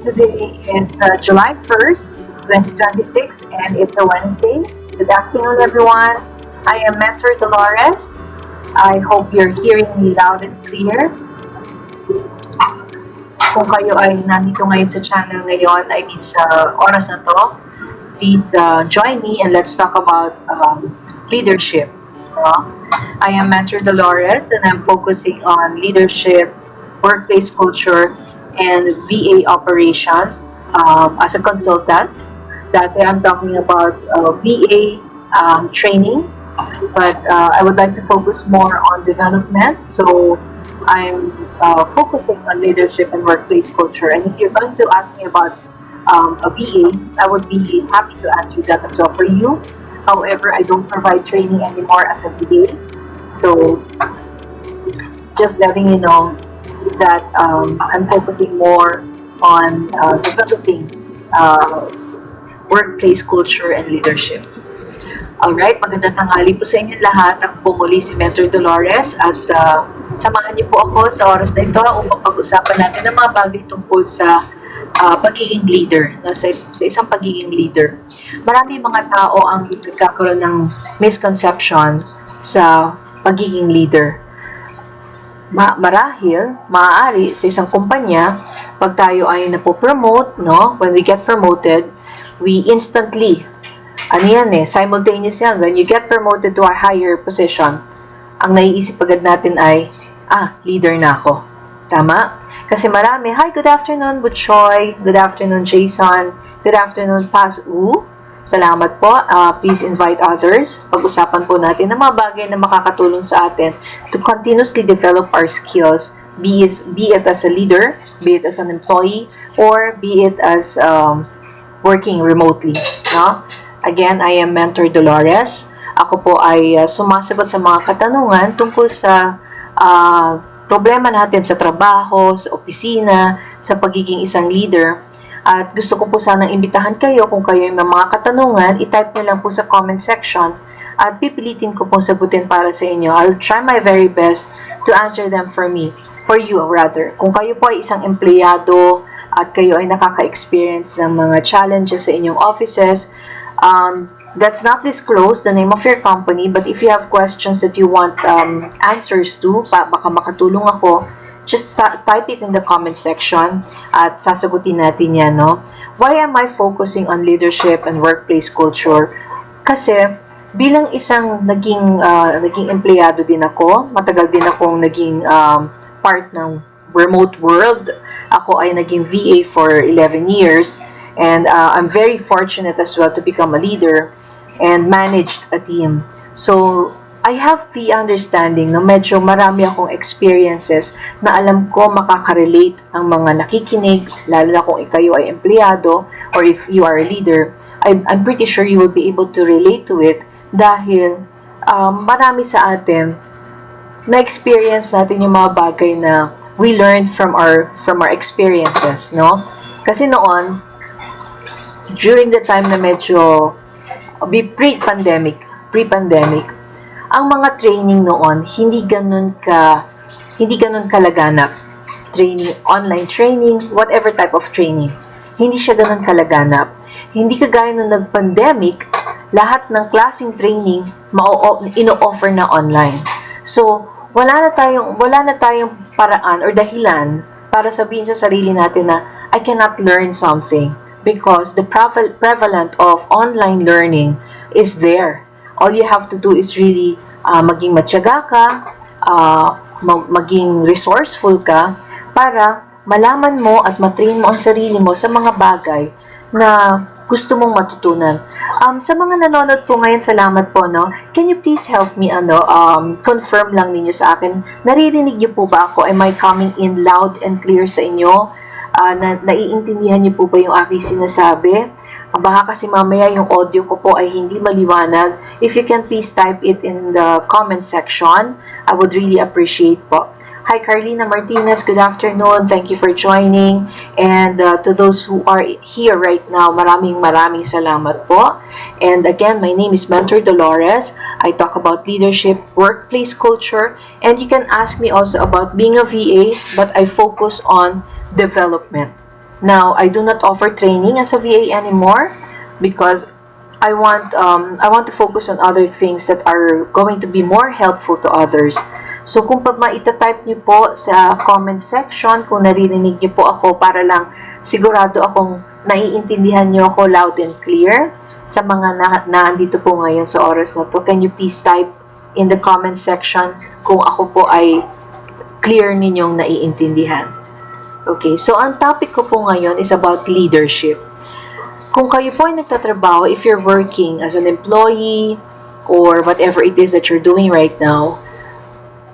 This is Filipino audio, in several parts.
Today is July 1st, 2026, and it's a Wednesday. Good afternoon, everyone. I am Mentor Dolores. I hope you're hearing me loud and clear. Kung kayo ay nandito ngayon sa channel ngayon, I mean sa oras na to, please join me and let's talk about leadership. I am Mentor Dolores and I'm focusing on leadership, workplace culture, and VA operations as a consultant. Dati I'm talking about VA training, but I would like to focus more on development. So I'm focusing on leadership and workplace culture. And if you're going to ask me about a VA, I would be happy to answer that as well for you. However, I don't provide training anymore as a VA. So just letting you know that I'm focusing more on developing workplace culture and leadership. Alright, magandang tanghali po sa inyo lahat. Ako po muli si Mentor Dolores at samahan niyo po ako sa oras na ito upang pag-usapan natin ang mga bagay tungkol sa pagiging leader, sa isang pagiging leader. Marami mga tao ang nagkakaroon ng misconception sa pagiging leader. Marahil, maaari sa isang kumpanya, pag tayo ay napopromote, no? When we get promoted, we instantly, simultaneous yan. When you get promoted to a higher position, ang naiisip agad natin ay, leader na ako. Tama? Kasi marami, hi, good afternoon, Butchoy. Good afternoon, Jason. Good afternoon, Paz U. Salamat po. Please invite others. Pag-usapan po natin ang mga bagay na makakatulong sa atin to continuously develop our skills, be it as a leader, be it as an employee, or be it as working remotely. No? Again, I am Mentor Dolores. Ako po ay sumasagot sa mga katanungan tungkol sa problema natin sa trabaho, sa opisina, sa pagiging isang leader. At gusto ko po sanang imbitahan kayo kung kayo may mga katanungan, i-type nyo lang po sa comment section at pipilitin ko pong sagutin para sa inyo. I'll try my very best to answer them for you rather. Kung kayo po ay isang empleyado at kayo ay nakaka-experience ng mga challenges sa inyong offices, let's not disclose the name of your company, but if you have questions that you want answers to, baka makatulong ako, just type it in the comment section at sasagutin natin yan, no? Why am I focusing on leadership and workplace culture? Kasi bilang isang naging empleyado din ako, matagal din akong naging part ng remote world. Ako ay naging VA for 11 years and I'm very fortunate as well to become a leader and managed a team. So I have the understanding na medyo marami akong experiences na alam ko makaka-relate ang mga nakikinig, lalo na kung kayo ay empleyado or if you are a leader. I'm pretty sure you will be able to relate to it dahil marami sa atin na-experience natin yung mga bagay na we learned from our experiences, no? Kasi noon, during the time na medyo pre-pandemic, ang mga training noon hindi ganun kalaganap. Training, online training, whatever type of training. Hindi siya ganun kalaganap. Hindi kagaya nung nag-pandemic, lahat ng klaseng training ino-offer na online. So, wala na tayong paraan or dahilan para sabihin sa sarili natin na I cannot learn something because the prevalent of online learning is there. All you have to do is really maging matyaga ka, maging resourceful ka para malaman mo at matrain mo ang sarili mo sa mga bagay na gusto mong matutunan. Sa mga nanonood po ngayon, salamat po, no? Can you please help me, confirm lang ninyo sa akin, naririnig niyo po ba ako? Am I coming in loud and clear sa inyo? Naiintindihan niyo po ba yung aking sinasabi? Baka kasi mamaya yung audio ko po ay hindi maliwanag. If you can please type it in the comment section, I would really appreciate po. Hi, Carlina Martinez. Good afternoon. Thank you for joining. And to those who are here right now, maraming salamat po. And again, my name is Mentor Dolores. I talk about leadership, workplace culture, and you can ask me also about being a VA, but I focus on development. Now, I do not offer training as a VA anymore because I want to focus on other things that are going to be more helpful to others. So, kung maitatype niyo po sa comment section, kung naririnig niyo po ako para lang sigurado akong naiintindihan niyo ako loud and clear sa mga naandito po ngayon sa oras na to, can you please type in the comment section kung ako po ay clear ninyong naiintindihan. Okay, so ang topic ko po ngayon is about leadership. Kung kayo po ay nagtatrabaho, if you're working as an employee or whatever it is that you're doing right now,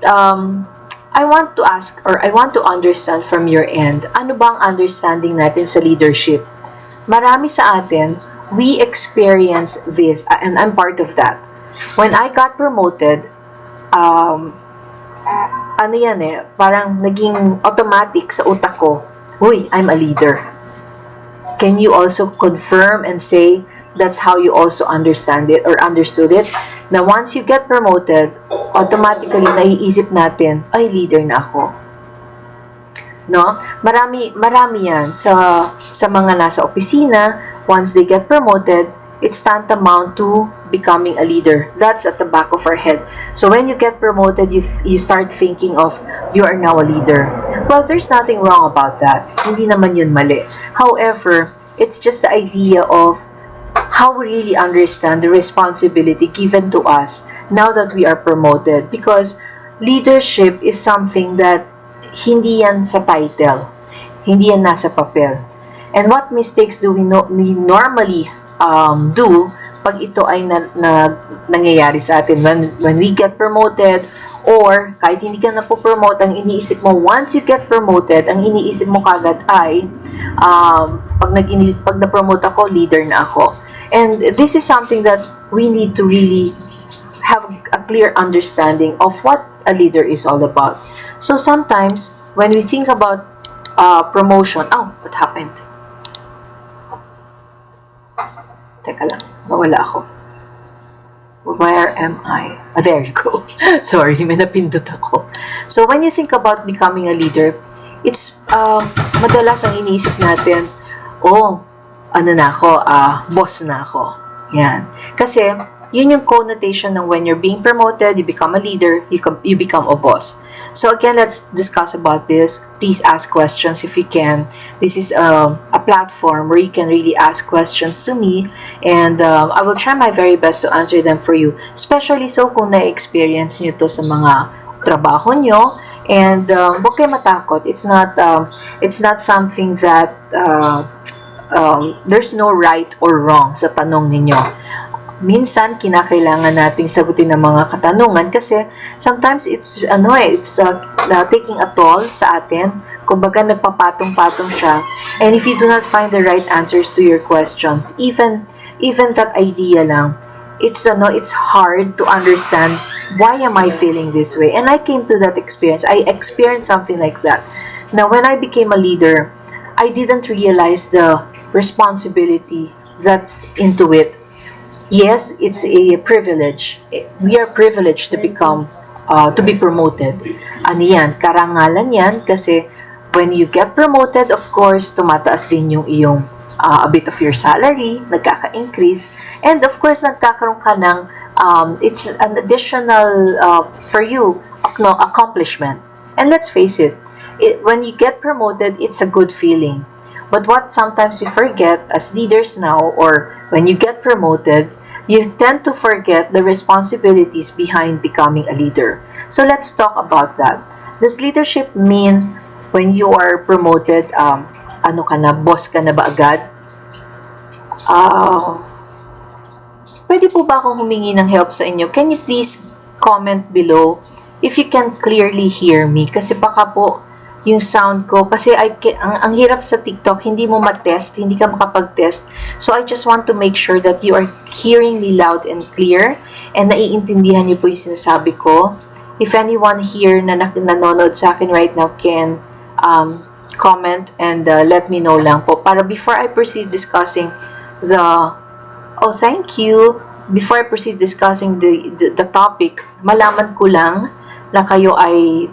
I want to ask or I want to understand from your end, ano bang understanding natin sa leadership? Marami sa atin, we experience this and I'm part of that. When I got promoted, parang naging automatic sa utak ko, uy, I'm a leader. Can you also confirm and say that's how you also understand it or understood it? Na once you get promoted, automatically naiisip natin, ay, leader na ako. No? Marami yan sa mga nasa opisina. Once they get promoted, it's tantamount to becoming a leader. That's at the back of our head. So when you get promoted, you start thinking of, you are now a leader. Well, there's nothing wrong about that. Hindi naman yun mali. However, it's just the idea of how we really understand the responsibility given to us now that we are promoted. Because leadership is something that hindi yan sa title. Hindi yan nasa papel. And what mistakes do we normally do pag ito ay nangyayari sa atin when we get promoted or kahit hindi ka na po promote, ang iniisip mo once you get promoted, ang iniisip mo kagad ay pag na-promote ako, leader na ako. And this is something that we need to really have a clear understanding of what a leader is all about. So sometimes when we think about promotion, what happened? Teka lang, nawala ako. Where am I? There you go. Sorry, may napindot ako. So, when you think about becoming a leader, it's, madalas ang iniisip natin, boss na ako. Yan. Kasi, yun yung connotation ng when you're being promoted, you become a leader, you become a boss. So again, let's discuss about this. Please ask questions if you can. This is a platform where you can really ask questions to me, and I will try my very best to answer them for you. Especially so kung na-experience nyo to sa mga trabaho nyo, and huwag kayo matakot. It's not something that there's no right or wrong sa tanong ninyo. Minsan kinakailangan nating sagutin ng mga katanungan kasi sometimes it's taking a toll sa atin. Kumbaga nagpapatong-patong siya. And if you do not find the right answers to your questions, even that idea lang, it's hard to understand why am I feeling this way. And I came to that experience. I experienced something like that. Now when I became a leader, I didn't realize the responsibility that's into it. Yes, it's a privilege. We are privileged to to be promoted. Ano yan? Karangalan yan kasi when you get promoted, of course, tumataas din yung iyong a bit of your salary, nagkaka-increase. And of course, nagkakaroon ka ng, it's an additional, for you, a accomplishment. And let's face it, when you get promoted, it's a good feeling. But what sometimes we forget as leaders now, or when you get promoted, you tend to forget the responsibilities behind becoming a leader. So let's talk about that. Does leadership mean when you are promoted, ano ka na, boss ka na ba agad? Pwede po ba akong humingi ng help sa inyo? Can you please comment below if you can clearly hear me? Kasi baka po yung sound ko, kasi ang hirap sa TikTok, hindi mo matest, hindi ka makapag-test. So I just want to make sure that you are hearing me loud and clear and naiintindihan niyo po yung sinasabi ko. If anyone here na nanonood sa akin right now can comment and let me know lang po. Para before I proceed discussing thank you. Before I proceed discussing the topic, malaman ko lang na kayo ay,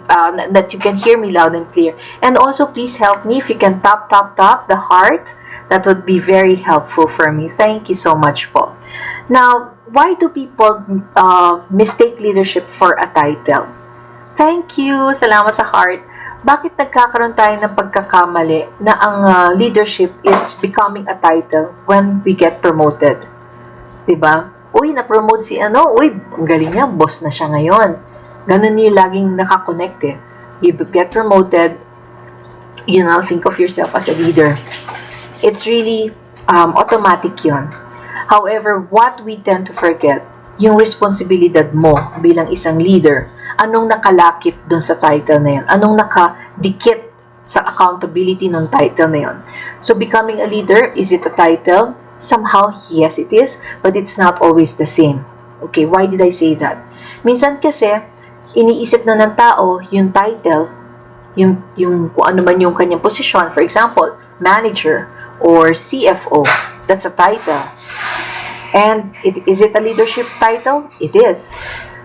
that you can hear me loud and clear. And also, please help me if you can tap the heart. That would be very helpful for me. Thank you so much po. Now, why do people mistake leadership for a title? Thank you. Salamat sa heart. Bakit nagkakaroon tayo ng pagkakamali na ang leadership is becoming a title when we get promoted? Diba? Uy, na-promote si ano. Uy, ang galing niya. Boss na siya ngayon. Ganun yung laging nakakonect eh. You get promoted, you now think of yourself as a leader. It's really automatic yun. However, what we tend to forget, yung responsibilidad mo bilang isang leader, anong nakalakip dun sa title na yun? Anong nakadikit sa accountability ng title na yun? So, becoming a leader, is it a title? Somehow, yes, it is, but it's not always the same. Okay, why did I say that? Minsan kasi, iniisip na ng tao yung title, yung kung ano man yung kanyang posisyon. For example, manager or CFO. That's a title. And is it a leadership title? It is.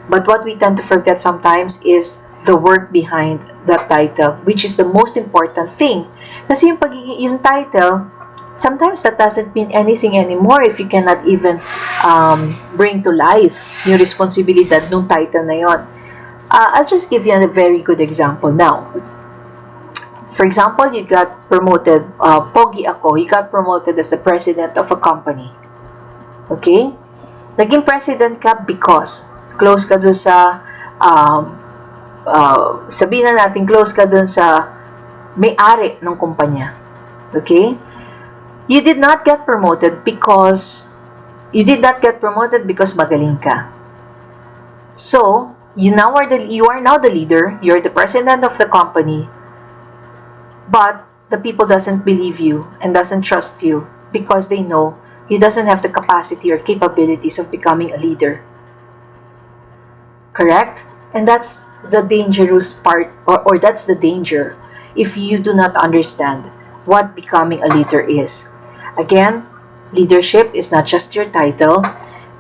But what we tend to forget sometimes is the work behind that title, which is the most important thing. Kasi yung title, sometimes that doesn't mean anything anymore if you cannot even bring to life yung responsibilidad ng title na yon. I'll just give you a very good example now. For example, you got promoted, pogi ako, you got promoted as the president of a company. Okay? Naging president ka because close ka dun sa, sabihin na natin, close ka dun sa may-ari ng kumpanya. Okay? You did not get promoted because magaling ka. So, you are now the leader, you're the president of the company, but the people doesn't believe you and doesn't trust you because they know you doesn't have the capacity or capabilities of becoming a leader. Correct? And that's the dangerous part, or that's the danger if you do not understand what becoming a leader is. Again, leadership is not just your title.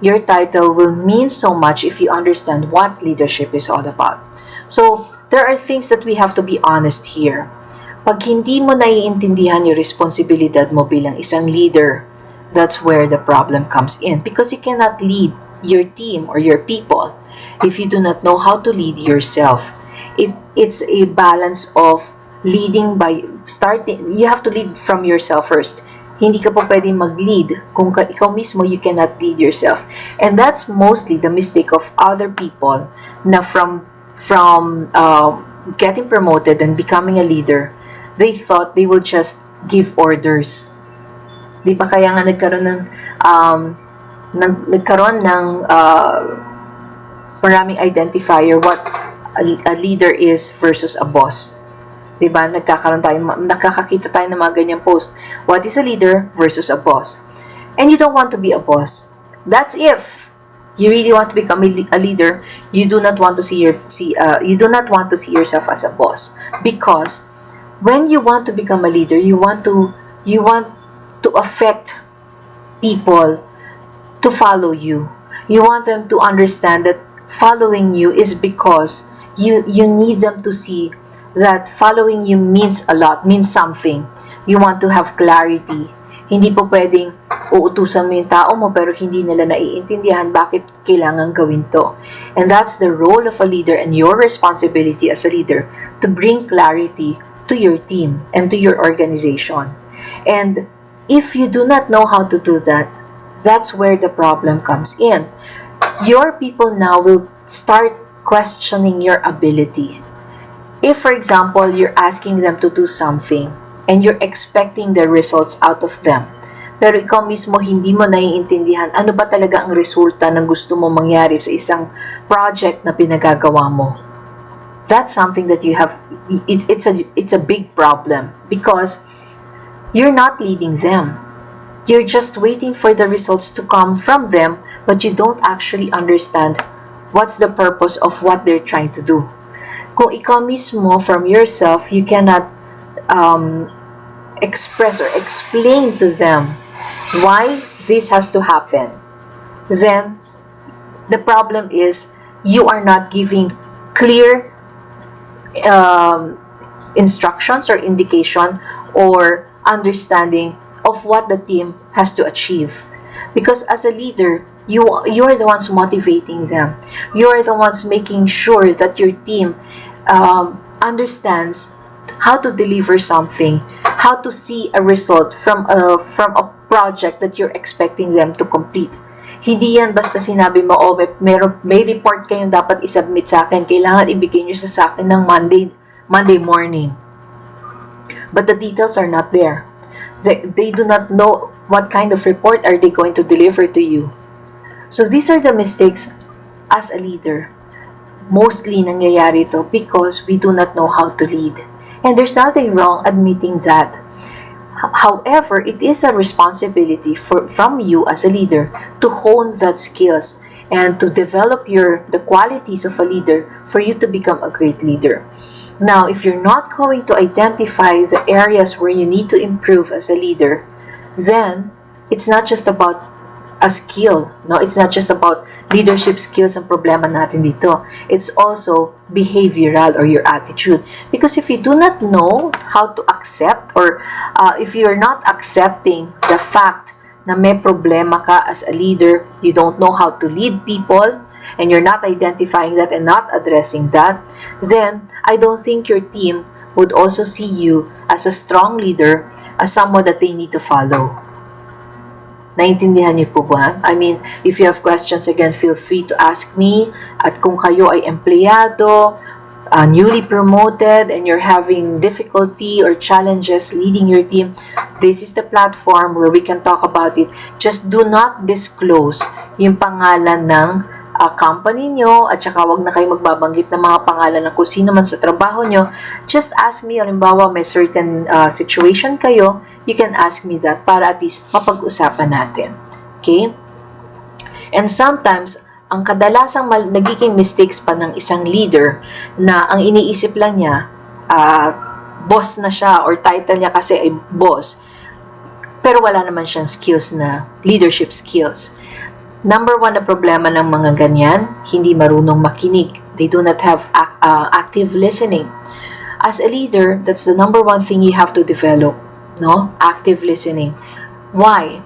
Your title will mean so much if you understand what leadership is all about. So, there are things that we have to be honest here. Pag hindi mo naiintindihan yung responsibilidad mo bilang isang leader, that's where the problem comes in. Because you cannot lead your team or your people if you do not know how to lead yourself. It's a balance of leading by starting. You have to lead from yourself first. Hindi ka po pwedeng mag-lead kung ikaw mismo you cannot lead yourself. And that's mostly the mistake of other people na from getting promoted and becoming a leader, they thought they would just give orders. Di ba kaya nga nagkaroon ng maraming identifier what a leader is versus a boss. Diba? Nakakakita tayo ng mga ganyang post. What is a leader versus a boss? And you don't want to be a boss. That's if you really want to become a leader. You do not want to see yourself as a boss, because when you want to become a leader, you want to affect people to follow you. You want them to understand that following you is because you need them to see that following you means a lot, means something. You want to have clarity. Hindi po pwedeng uutusan mo yung tao mo pero hindi nila naiintindihan bakit kailangan gawin to. And that's the role of a leader and your responsibility as a leader to bring clarity to your team and to your organization. And if you do not know how to do that, that's where the problem comes in. Your people now will start questioning your ability. If, for example, you're asking them to do something and you're expecting the results out of them, pero ikaw mismo hindi mo naiintindihan ano ba talaga ang resulta ng gusto mo mangyari sa isang project na pinagagawa mo, that's something that you have, it's a big problem because you're not leading them. You're just waiting for the results to come from them, but you don't actually understand what's the purpose of what they're trying to do. Kung ikaw mismo, from yourself, you cannot express or explain to them why this has to happen, then the problem is you are not giving clear instructions or indication or understanding of what the team has to achieve. Because as a leader, you are the ones motivating them. You are the ones making sure that your team understands how to deliver something, how to see a result from a project that you're expecting them to complete. Hindi yan basta sinabi mo, oh, may report kayong dapat isubmit sa akin, kailangan ibigay nyo sa akin ng Monday morning. But the details are not there. They do not know what kind of report are they going to deliver to you. So these are the mistakes as a leader. Mostly nangyayari to because we do not know how to lead. And there's nothing wrong admitting that. However, it is a responsibility from you as a leader to hone that skills and to develop the qualities of a leader for you to become a great leader. Now, if you're not going to identify the areas where you need to improve as a leader, then it's not just about a skill. No, it's not just about leadership skills and problema natin dito. It's also behavioral or your attitude. Because if you do not know how to accept or if you're not accepting the fact na may problema ka as a leader, you don't know how to lead people, and you're not identifying that and not addressing that, then I don't think your team would also see you as a strong leader, as someone that they need to follow. Naintindihan niyo po ba? I mean, if you have questions, again, feel free to ask me. At kung kayo ay empleyado, newly promoted, and you're having difficulty or challenges leading your team, this is the platform where we can talk about it. Just do not disclose yung pangalan ng company nyo, at saka wag na kayo magbabanggit ng mga pangalan ng kung sino man sa trabaho nyo. Just ask me, halimbawa may certain situation kayo, you can ask me that para at least mapag-usapan natin. Okay? And sometimes, ang kadalasang nagiging mistakes pa ng isang leader na ang iniisip lang niya, boss na siya or title niya kasi ay boss, pero wala naman siyang skills na leadership skills. Number one na problema ng mga ganyan, hindi marunong makinig. They do not have active listening. As a leader, that's the number one thing you have to develop, no? Active listening. Why?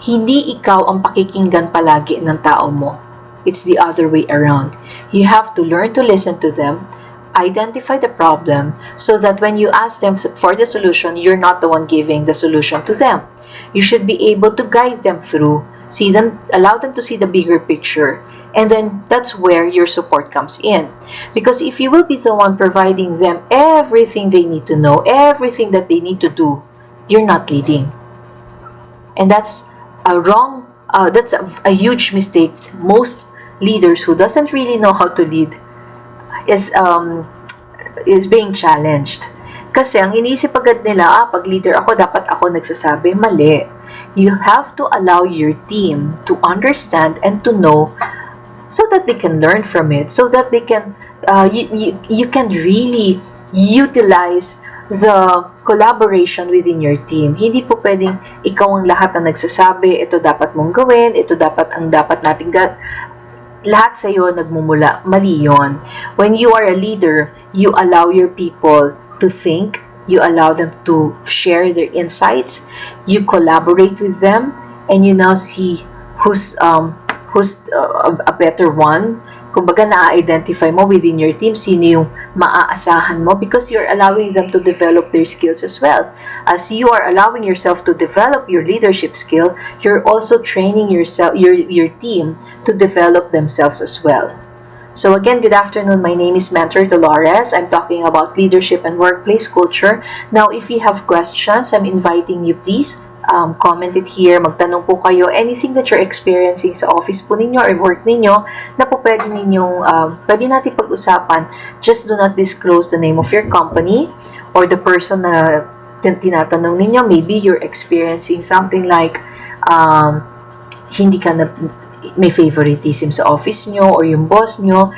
Hindi ikaw ang pakikinggan palagi ng tao mo. It's the other way around. You have to learn to listen to them, identify the problem, so that when you ask them for the solution, you're not the one giving the solution to them. You should be able to guide them through, allow them to see the bigger picture, and then that's where your support comes in. Because if you will be the one providing them everything they need to know, everything that they need to do, you're not leading. And that's a huge mistake. Most leaders who doesn't really know how to lead is being challenged. Kasi ang iniisip agad nila, pag leader ako, dapat ako nagsasabi. Mali. You have to allow your team to understand and to know so that they can learn from it, so that they can, you can really utilize the collaboration within your team. Hindi po pwedeng ikaw ang lahat ang nagsasabi, ito dapat mong gawin, ito dapat nating lahat sa'yo nagmumula. Mali yun. When you are a leader, you allow your people to think, You allow them to share their insights. You collaborate with them, and you now see who's a better one. Kumbaga, na-identify mo within your team sino yung maaasahan mo, because you're allowing them to develop their skills as well. As you are allowing yourself to develop your leadership skill, you're also training yourself, your team to develop themselves as well. So again, good afternoon. My name is Mentor Dolores. I'm talking about leadership and workplace culture. Now, if you have questions, I'm inviting you, please comment it here. Magtanong po kayo. Anything that you're experiencing sa office po ninyo or work ninyo na po pwede ninyong, pwede natin pag-usapan. Just do not disclose the name of your company or the person na tinatanong ninyo. Maybe you're experiencing something like hindi ka na may favoritism sa office nyo or yung boss nyo,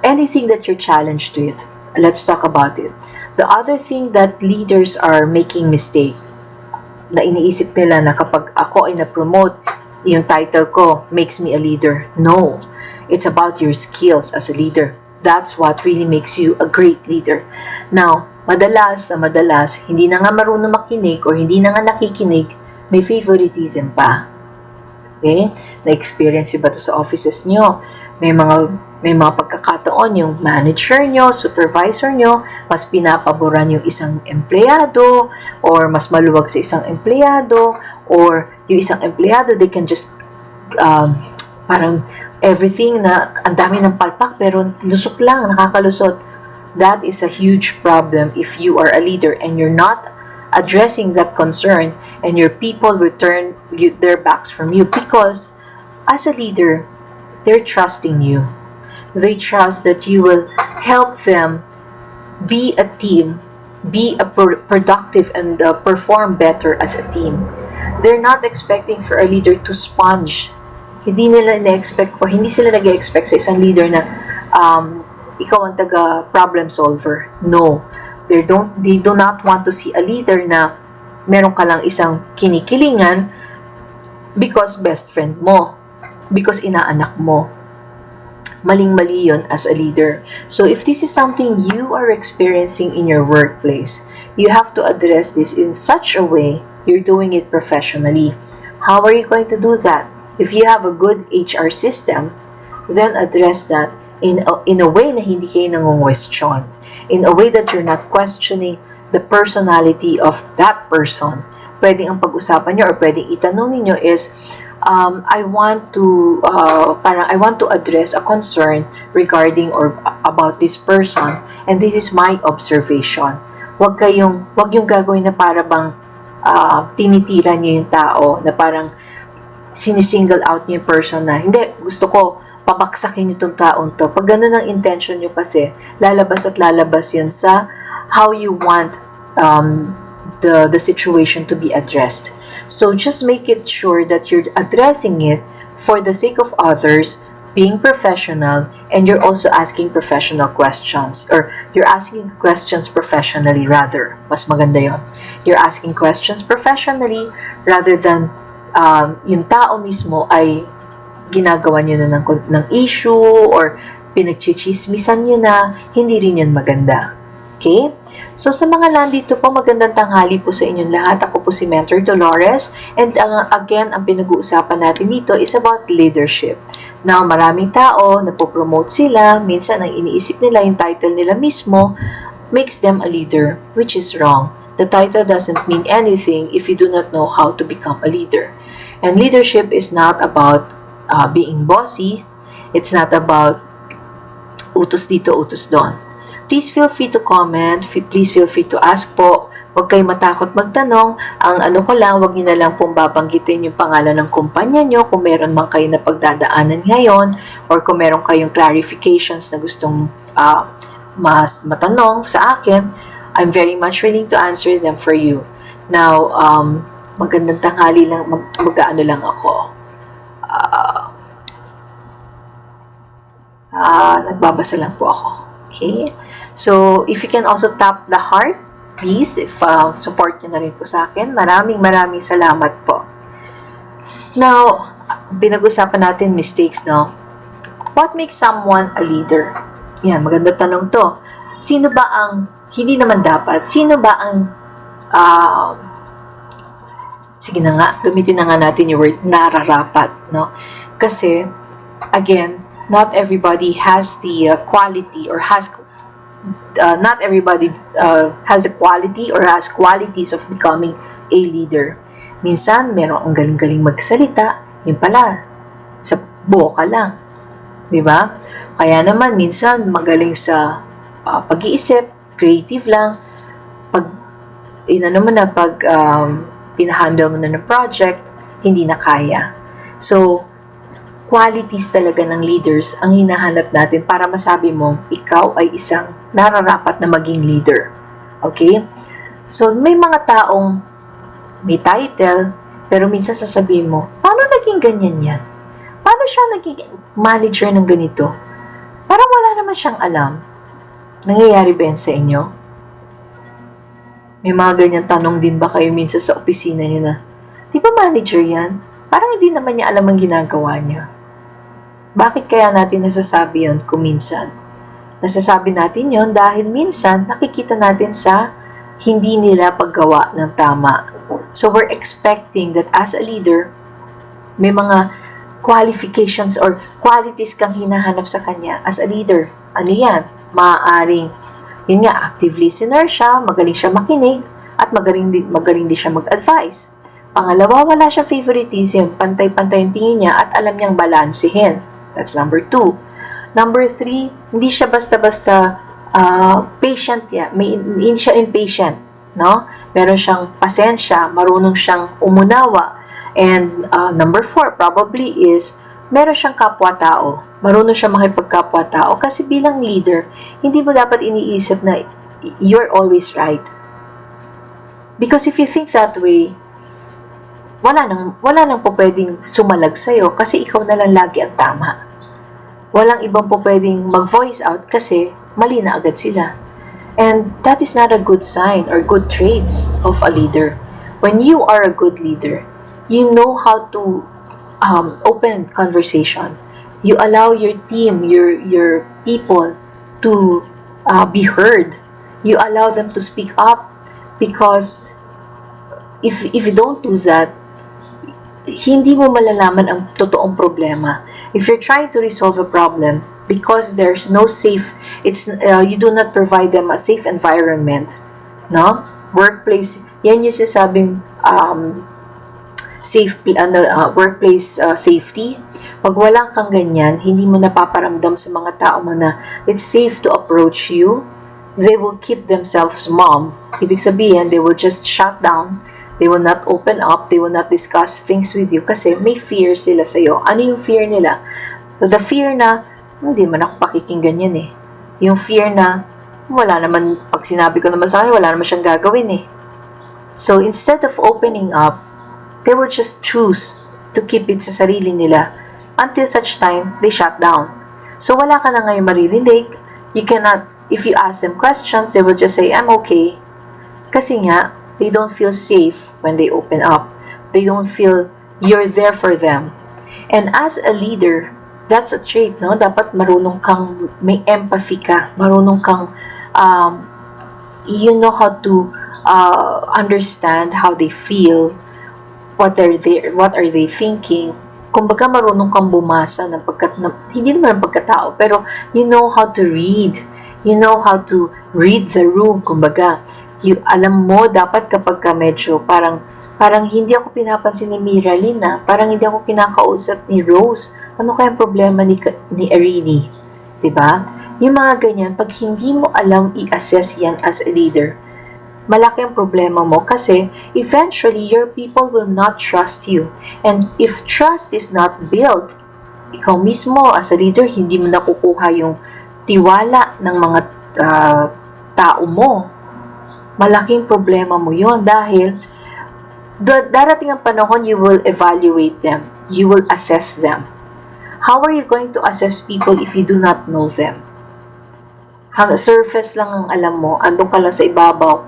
anything that you're challenged with. Let's talk about it. The other thing that leaders are making mistake, na iniisip nila na kapag ako ay na-promote, yung title ko makes me a leader. No. It's about your skills as a leader. That's what really makes you a great leader. Now, madalas, hindi na nga marunong makinig or hindi na nga nakikinig, may favoritism pa. Okay? Na-experience ba ito sa offices nyo? May mga pagkakataon yung manager nyo, supervisor nyo, mas pinapaboran yung isang empleyado or mas maluwag sa isang empleyado, or yung isang empleyado, they can just parang everything na ang dami ng palpak pero lusot lang, nakakalusot. That is a huge problem if you are a leader and you're not addressing that concern, and your people will turn their backs from you, because as a leader, they're trusting you. They trust that you will help them be a team, be a productive and perform better as a team. They're not expecting for a leader to sponge. Hindi sila nag-expect sa isang leader na ikaw ang taga-problem solver. No. They do not want to see a leader na meron ka lang isang kinikilingan because best friend mo, because inaanak mo. Maling-mali yun as a leader. So if this is something you are experiencing in your workplace, you have to address this in such a way you're doing it professionally. How are you going to do that? If you have a good HR system, then address that in a way na hindi kayo nangungwestiyon, in a way that you're not questioning the personality of that person. Pwedeng ang pag-usapan nyo or pwedeng itanong ninyo is, I want to address a concern regarding or about this person, and this is my observation. Wag yung gagawin na para bang tinitira nyo yung tao, na parang sinisingle out nyo yung person na, hindi, gusto ko pabaksakin itong taon to. Pag ganun ang intention nyo kasi, lalabas at lalabas yun sa how you want the situation to be addressed. So just make it sure that you're addressing it for the sake of others, being professional, and you're also asking professional questions, or you're asking questions professionally rather. Mas maganda yon. You're asking questions professionally rather than yung tao mismo ay ginagawa nyo na ng issue or pinagchichismisan nyo na, hindi rin yun maganda. Okay? So, sa mga nandito po, magandang tanghali po sa inyong lahat. Ako po si Mentor Dolores. And again, ang pinag-uusapan natin dito is about leadership. Now, maraming tao, napopromote sila. Minsan, ang iniisip nila, yung title nila mismo, makes them a leader, which is wrong. The title doesn't mean anything if you do not know how to become a leader. And leadership is not about being bossy. It's not about utos dito, utos doon. Please feel free to comment. Please feel free to ask po. Huwag kayo matakot magtanong. Ang ano ko lang, huwag nyo na lang pong babanggitin yung pangalan ng kumpanya nyo kung meron man kayo na pagdadaanan ngayon, or kung meron kayong clarifications na gustong mas matanong sa akin. I'm very much willing to answer them for you. Now, magandang tanghali lang, mag-ano lang ako. Nagbabasa lang po ako. Okay? So, if you can also tap the heart, please, if support nyo na rin po sa akin. Maraming salamat po. Now, pinag-usapan natin mistakes, no? What makes someone a leader? Yan, maganda tanong to. Sino ba ang hindi naman dapat. Sino ba ang, uh, sige na nga, gamitin na nga natin yung word nararapat, no? Kasi, again, not everybody has the quality or has not everybody has the quality or has qualities of becoming a leader. Minsan, meron ang galing-galing magsalita, yun pala, sa boka lang. Diba? Kaya naman, minsan, magaling sa pag-iisip, creative lang. Pag, pinahandle mo na ng project, hindi na kaya. So, qualities talaga ng leaders ang hinahanap natin para masabi mo, ikaw ay isang nararapat na maging leader. Okay? So, may mga taong may title, pero minsan sasabihin mo, paano naging ganyan yan? Paano siya naging manager ng ganito? Parang wala naman siyang alam. Nangyayari ba yan sa inyo? May mga ganyan tanong din ba kayo minsan sa opisina niyo na, di ba manager yan? Parang hindi naman niya alam ang ginagawa niya. Bakit kaya natin nasasabi yun kung minsan? Nasasabi natin yon dahil minsan nakikita natin sa hindi nila paggawa ng tama. So we're expecting that as a leader, may mga qualifications or qualities kang hinahanap sa kanya as a leader. Ano yan? Maaaring, yun nga, active listener siya, magaling siya makinig, at magaling din siya mag-advise. Pangalawa, wala siyang favoritism, pantay-pantay ang tingin niya at alam niyang balansehin. That's number 2. Number 3, hindi siya basta-basta patient yan. Hindi siya impatient. No? Meron siyang pasensya, marunong siyang umunawa. And number 4 probably is, meron siyang kapwa-tao. Marunong siya makipagkapwa-tao. Kasi bilang leader, hindi mo dapat iniisip na you're always right. Because if you think that way, wala nang po pwedeng sumalag sa'yo kasi ikaw na lang lagi ang tama. Walang ibang po pwedeng mag-voice out kasi mali na agad sila. And that is not a good sign or good traits of a leader. When you are a good leader, you know how to open conversation. You allow your team, your people to be heard. You allow them to speak up because if you don't do that, hindi mo malalaman ang totoong problema. If you're trying to resolve a problem because there's no safe, you do not provide them a safe environment, no? Workplace, yan yung sasabing workplace safety. Pag wala kang ganyan, hindi mo napaparamdam sa mga tao mo na it's safe to approach you, they will keep themselves mum. Ibig sabihin, they will just shut down. They will not open up. They will not discuss things with you kasi may fear sila sa'yo. Ano yung fear nila? The fear na, hindi man ako pakikinggan yan eh. Yung fear na, wala naman, pag sinabi ko naman sa akin, wala naman siyang gagawin eh. So, instead of opening up, they will just choose to keep it sa sarili nila until such time, they shut down. So, wala ka na ngayon maririnig. You cannot, if you ask them questions, they will just say, I'm okay. Kasi nga, they don't feel safe when they open up. They don't feel you're there for them. And as a leader, that's a trait, no? Dapat marunong kang, may empathy ka. Marunong kang, you know how to understand how they feel, what are they thinking. Kumbaga marunong kang bumasa ng hindi naman ng pagkatao, pero you know how to read. You know how to read the room, kumbaga. Alam mo, dapat kapag ka medyo parang hindi ako pinapansin ni Miralyn parang hindi ako kinakausap ni Rose. Ano kayang problema ni Arini? Diba? Yung mga ganyan, pag hindi mo alam i-assess yan as a leader, malaki ang problema mo kasi eventually your people will not trust you. And if trust is not built, ikaw mismo as a leader, hindi mo nakukuha yung tiwala ng mga tao mo. Malaking problema mo yon dahil darating ang panahon you will evaluate them. You will assess them. How are you going to assess people if you do not know them? Surface lang ang alam mo, andun ka lang sa ibabaw.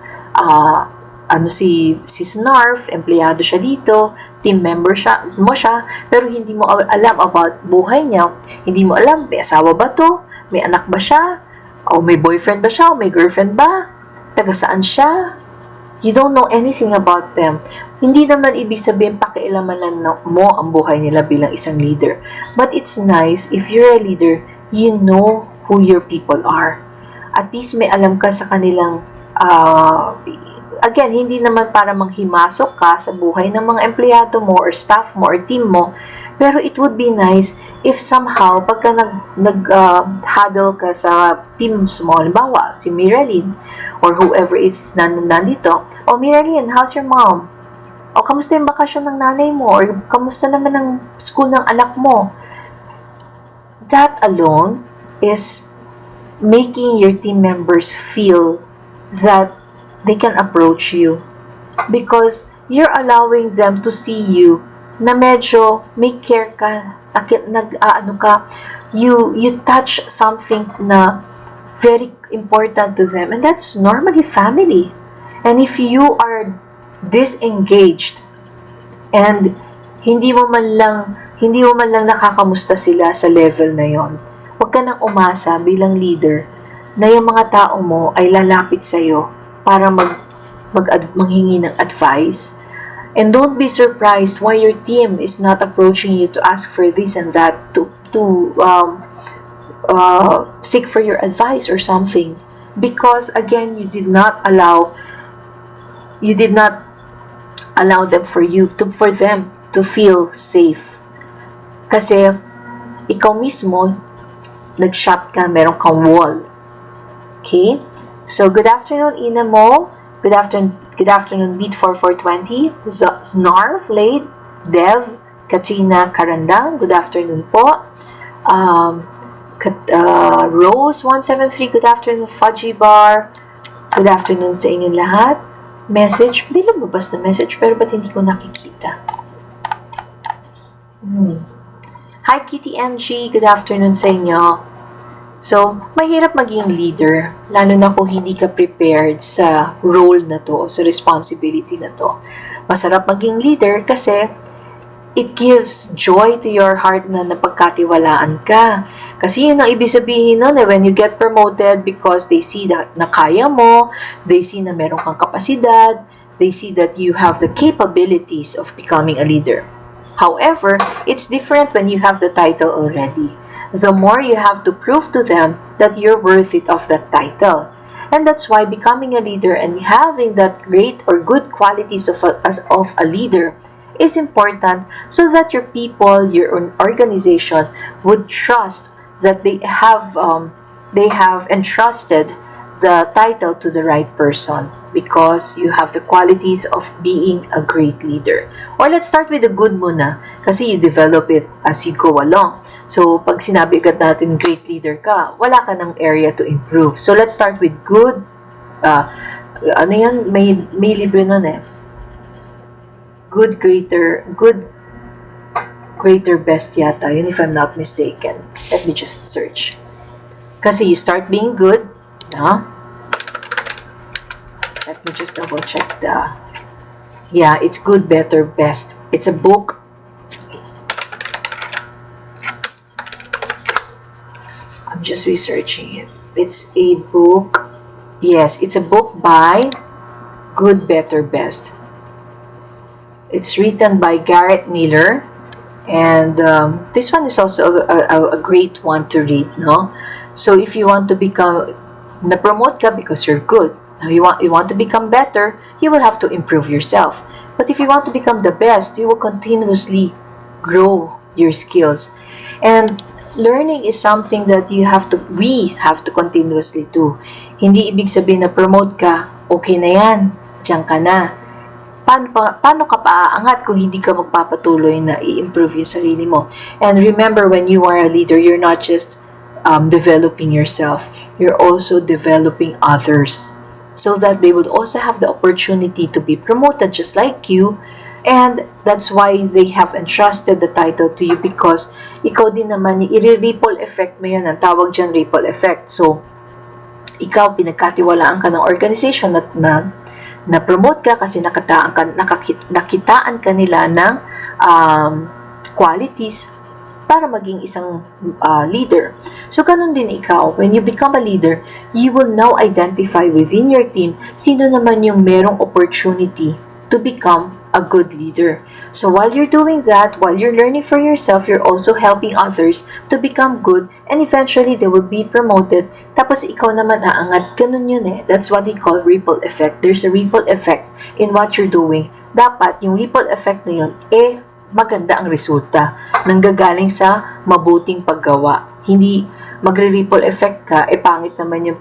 Si Snarf, empleyado siya dito, team member mo siya, pero hindi mo alam about buhay niya. Hindi mo alam, may asawa ba to? May anak ba siya? O may boyfriend ba siya? O may girlfriend ba? taga saan siya, you don't know anything about them. Hindi naman ibig sabihin pakialaman lang mo ang buhay nila bilang isang leader. But it's nice, if you're a leader, you know who your people are. At least may alam ka sa kanilang, again, hindi naman para manghimasok ka sa buhay ng mga empleyado mo or staff mo or team mo. Pero it would be nice if somehow, pagka nag-huddle ka sa teams mo, halimbawa, si Miralyn, or whoever is nandito, "Oh, Miralyn, how's your mom? O, kamusta yung bakasyon ng nanay mo? Or kamusta naman ang school ng anak mo?" That alone is making your team members feel that they can approach you. Because you're allowing them to see you na medyo may care ka, you touch something na very important to them, and that's normally family. And if you are disengaged and hindi mo man lang nakakamusta sila sa level na yon, huwag ka nang umasa bilang leader na yung mga tao mo ay lalapit sa'yo para manghingi ng advice. And don't be surprised why your team is not approaching you to ask for this and that, to seek for your advice or something. Because again, you did not allow them for them to feel safe. Kasi ikaw mismo nag-shop ka, meron kang wall. Okay? So good afternoon, Ina Mo. Good afternoon, Beat 4420, Snarf, Lade, Dev, Katrina Karandang, good afternoon po. Rose 173, good afternoon, Fudgy Bar, good afternoon sa inyong lahat. Message, may lumabas na message pero ba't hindi ko nakikita? Hi Kitty MG, good afternoon sa inyo. So, mahirap maging leader, lalo na kung hindi ka prepared sa role na to, sa responsibility na to. Masarap maging leader kasi it gives joy to your heart na napagkatiwalaan ka. Kasi yun ang ibig sabihin nun, when you get promoted because they see na kaya mo, they see na meron kang kapasidad, they see that you have the capabilities of becoming a leader. However, it's different when you have the title already. The more you have to prove to them that you're worthy of that title. And that's why becoming a leader and having that great or good qualities of a leader is important, so that your people, your organization would trust that they have entrusted the title to the right person, because you have the qualities of being a great leader. Or let's start with the good muna, kasi you develop it as you go along. So, pag sinabi agad natin great leader ka, wala ka ng area to improve. So, let's start with good, may libre nun eh. Good, greater, best yata. Yun, if I'm not mistaken. Let me just search. Kasi you start being good, let me just double check it's good, better, best. It's a book. I'm just researching it. It's a book. Yes, it's a book by Good, Better, Best. It's written by Garrett Miller. And this one is also a great one to read, no? So if you want to become, na-promote ka because you're good. Now you want to become better, you will have to improve yourself. But if you want to become the best, you will continuously grow your skills. And learning is something that we have to continuously do. Hindi ibig sabihin na promote ka, okay na yan, diyan ka na. Paano ka paaangat kung hindi ka magpapatuloy na i-improve yung sarili mo? And remember, when you are a leader, you're not just developing yourself, you're also developing others, so that they would also have the opportunity to be promoted just like you. And that's why they have entrusted the title to you, because ikaw din naman, i-ripple effect mo yan, ang tawag dyan ripple effect. So, ikaw, pinagkatiwalaan ka ng organization na promote ka kasi nakitaan ka nila ng qualities, para maging isang leader. So, ganun din ikaw. When you become a leader, you will now identify within your team sino naman yung merong opportunity to become a good leader. So while you're doing that, while you're learning for yourself, you're also helping others to become good, and eventually they will be promoted. Tapos ikaw naman aangat. Ganun yun eh. That's what we call ripple effect. There's a ripple effect in what you're doing. Dapat yung ripple effect na yun, maganda ang resulta. Nanggagaling sa mabuting paggawa. Hindi magre-ripple effect ka, pangit naman yung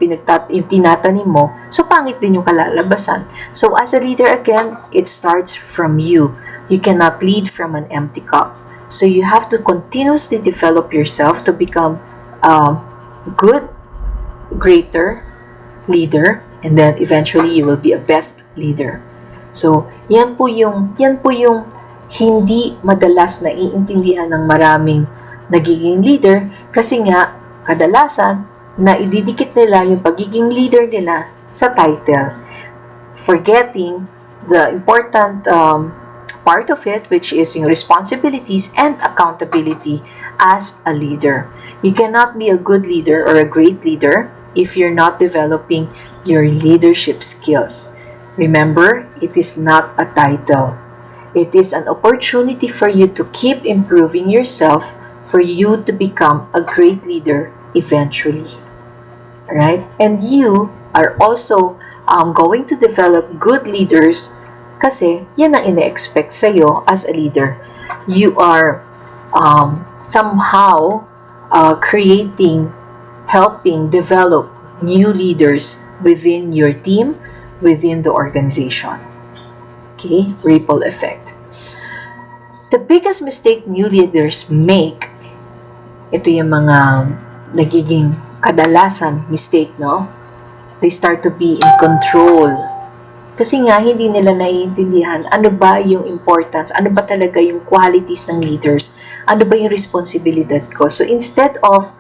tinatanim mo, so pangit din yung kalalabasan. So as a leader again, it starts from you. You cannot lead from an empty cup. So you have to continuously develop yourself to become a good, greater leader, and then eventually you will be a best leader. So yan po yung hindi madalas na iintindihan ng maraming nagiging leader, kasi nga kadalasan na ididikit nila yung pagiging leader nila sa title, forgetting the important part of it, which is yung responsibilities and accountability as a leader. You cannot be a good leader or a great leader if you're not developing your leadership skills. Remember, it is not a title. It is an opportunity for you to keep improving yourself, for you to become a great leader eventually. Alright? And you are also going to develop good leaders kasi yan ang ina-expect sa'yo as a leader. You are somehow helping develop new leaders within your team, within the organization. Okay? Ripple effect. The biggest mistake new leaders make, ito yung mga nagiging kadalasan mistake, no? They start to be in control. Kasi nga, hindi nila naiintindihan ano ba yung importance, ano ba talaga yung qualities ng leaders, ano ba yung responsibilidad ko. So instead of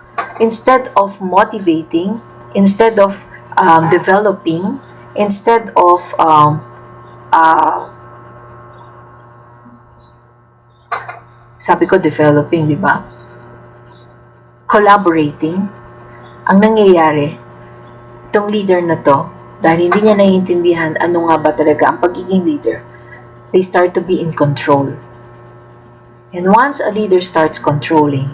motivating, instead of developing, instead of sabi ko developing, di ba? Collaborating, ang nangyayari, itong leader na to, dahil hindi niya naiintindihan ano nga ba talaga ang pagiging leader, they start to be in control. And once a leader starts controlling,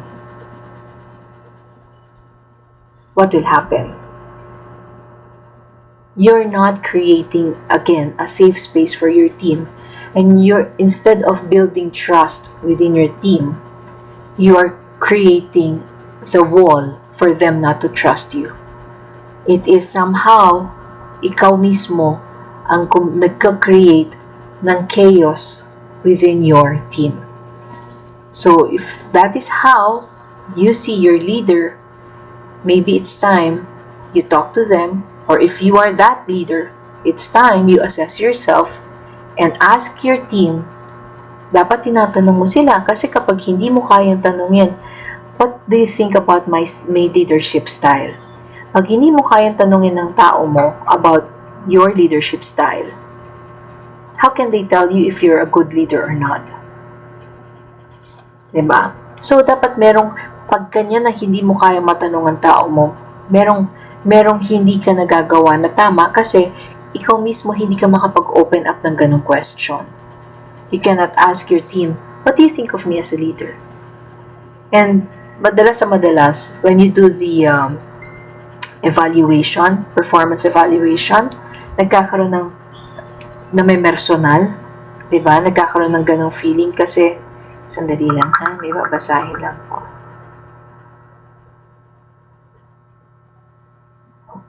what will happen? You're not creating, again, a safe space for your team. And instead of building trust within your team, you are creating the wall for them not to trust you. It is somehow ikaw mismo ang nagka-create ng chaos within your team. So if that is how you see your leader, maybe it's time you talk to them, or if you are that leader, it's time you assess yourself and ask your team. Dapat tinatanong mo sila, kasi kapag hindi mo kayang tanungin, what do you think about my leadership style? Pag hindi mo kayang tanungin ng tao mo about your leadership style, how can they tell you if you're a good leader or not? Diba? So, dapat pag ganyan na hindi mo kaya matanong ang tao mo, merong hindi ka nagagawa na tama kasi ikaw mismo hindi ka makapag-open up ng ganong question. You cannot ask your team, what do you think of me as a leader? And madalas, when you do the evaluation, performance evaluation, nagkakaroon na may personal, diba? Nagkakaroon ng ganong feeling kasi, sandali lang ha, may babasahin lang po.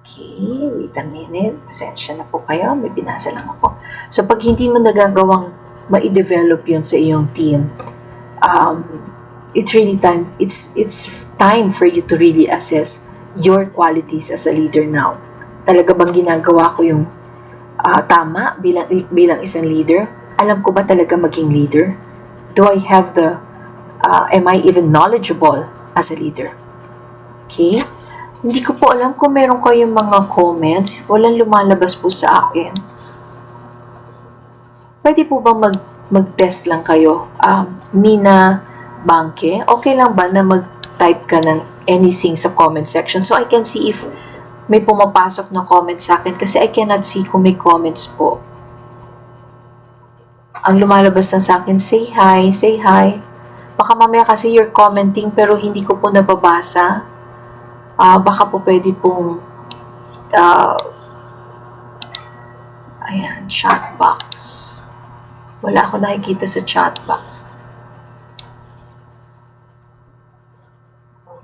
Okay, wait a minute. Pasensya na po kayo, may binasa lang ako. So, pag hindi mo nagagawang ma-develop yun sa iyong team, it's time for you to really assess your qualities as a leader now. Talaga bang ginagawa ko yung tama bilang isang leader? Alam ko ba talaga maging leader? Do I have am I even knowledgeable as a leader? Okay? Hindi ko po alam kung meron kayong mga comments. Walang lumalabas po sa akin. Pwede po ba mag-test lang kayo? Mina Bangke, okay lang ba na mag-type ka ng anything sa comment section so I can see if may pumapasok na comment sa akin kasi I cannot see kung may comments po. Ang lumalabas lang sa akin, say hi, say hi. Baka mamaya kasi you're commenting pero hindi ko po nababasa. Baka po pwede pong ayan, chat box. Wala ako nakikita sa chat box.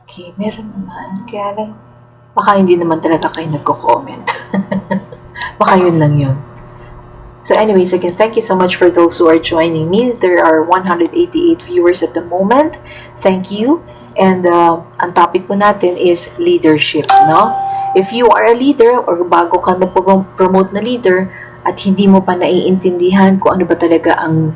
Okay, meron naman. Kaya lang, baka hindi naman talaga kayo nagko-comment. Baka yun lang yun. So anyways, again, thank you so much for those who are joining me. There are 188 viewers at the moment. Thank you. And ang topic po natin is leadership, no? If you are a leader or bago ka na promote na leader at hindi mo pa naiintindihan kung ano ba talaga ang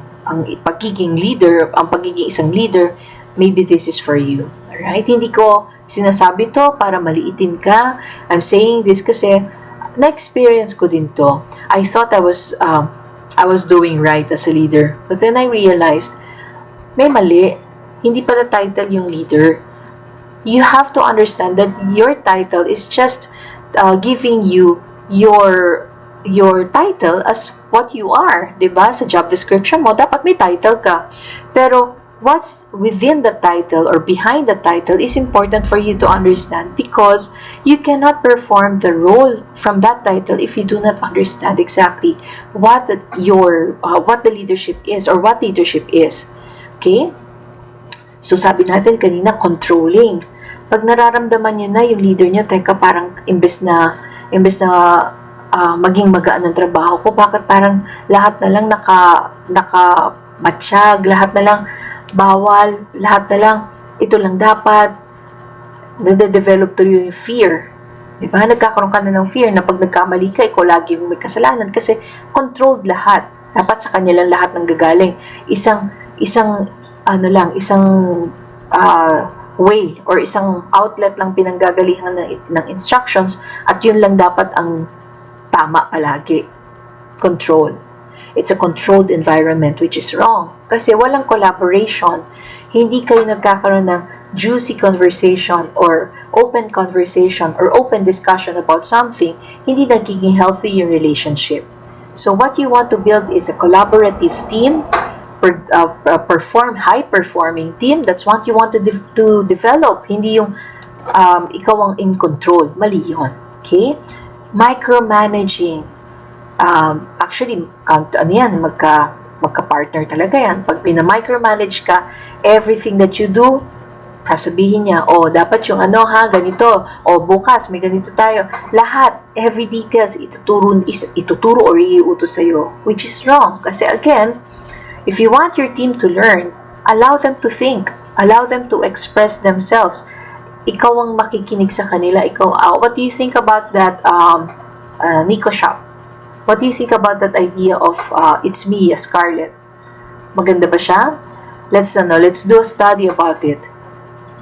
pagiging leader, ang pagiging isang leader, maybe this is for you. Alright? Hindi ko sinasabi to para maliitin ka. I'm saying this kasi na-experience ko din to. I thought I was doing right as a leader. But then I realized, may mali. Hindi pala title yung leader. You have to understand that your title is just giving you your title as what you are. Diba? Sa job description mo, dapat may title ka. Pero what's within the title or behind the title is important for you to understand because you cannot perform the role from that title if you do not understand exactly what the leadership is or what leadership is. Okay? So sabi natin kanina, controlling. Pag nararamdaman niyo na yung leader niyo, teka parang imbes na maging magaan ng trabaho ko, bakit parang lahat na lang nakamatsyag, lahat na lang bawal, lahat na lang ito lang dapat, nade-develop tuloy yung fear. Diba? Nagkakaroon ka na ng fear na pag nagkamali ka, ikaw lagi yung may kasalanan kasi controlled lahat. Dapat sa kanya lang lahat ng gagaling. Isang way or isang outlet lang pinanggagalihan ng instructions at yun lang dapat ang tama palagi. Control. It's a controlled environment which is wrong. Kasi walang collaboration. Hindi kayo nagkakaroon ng juicy conversation or open conversation or open discussion about something. Hindi nagiging healthy yung relationship. So what you want to build is a collaborative team, high-performing team. That's what you want to develop. Hindi yung ikaw ang in control. Mali yun. Okay? Micromanaging. Actually, magka-partner talaga yan. Pag pina-micromanage ka, everything that you do, sasabihin niya, dapat yung ganito, bukas, may ganito tayo. Lahat, every details, ituturo or iuutos sa'yo, which is wrong. Kasi again, if you want your team to learn, allow them to think, allow them to express themselves. Ikaw ang makikinig sa kanila. What do you think about that Nico Shop? What do you think about that idea of It's Me, Scarlett? Maganda ba siya? Let's do a study about it.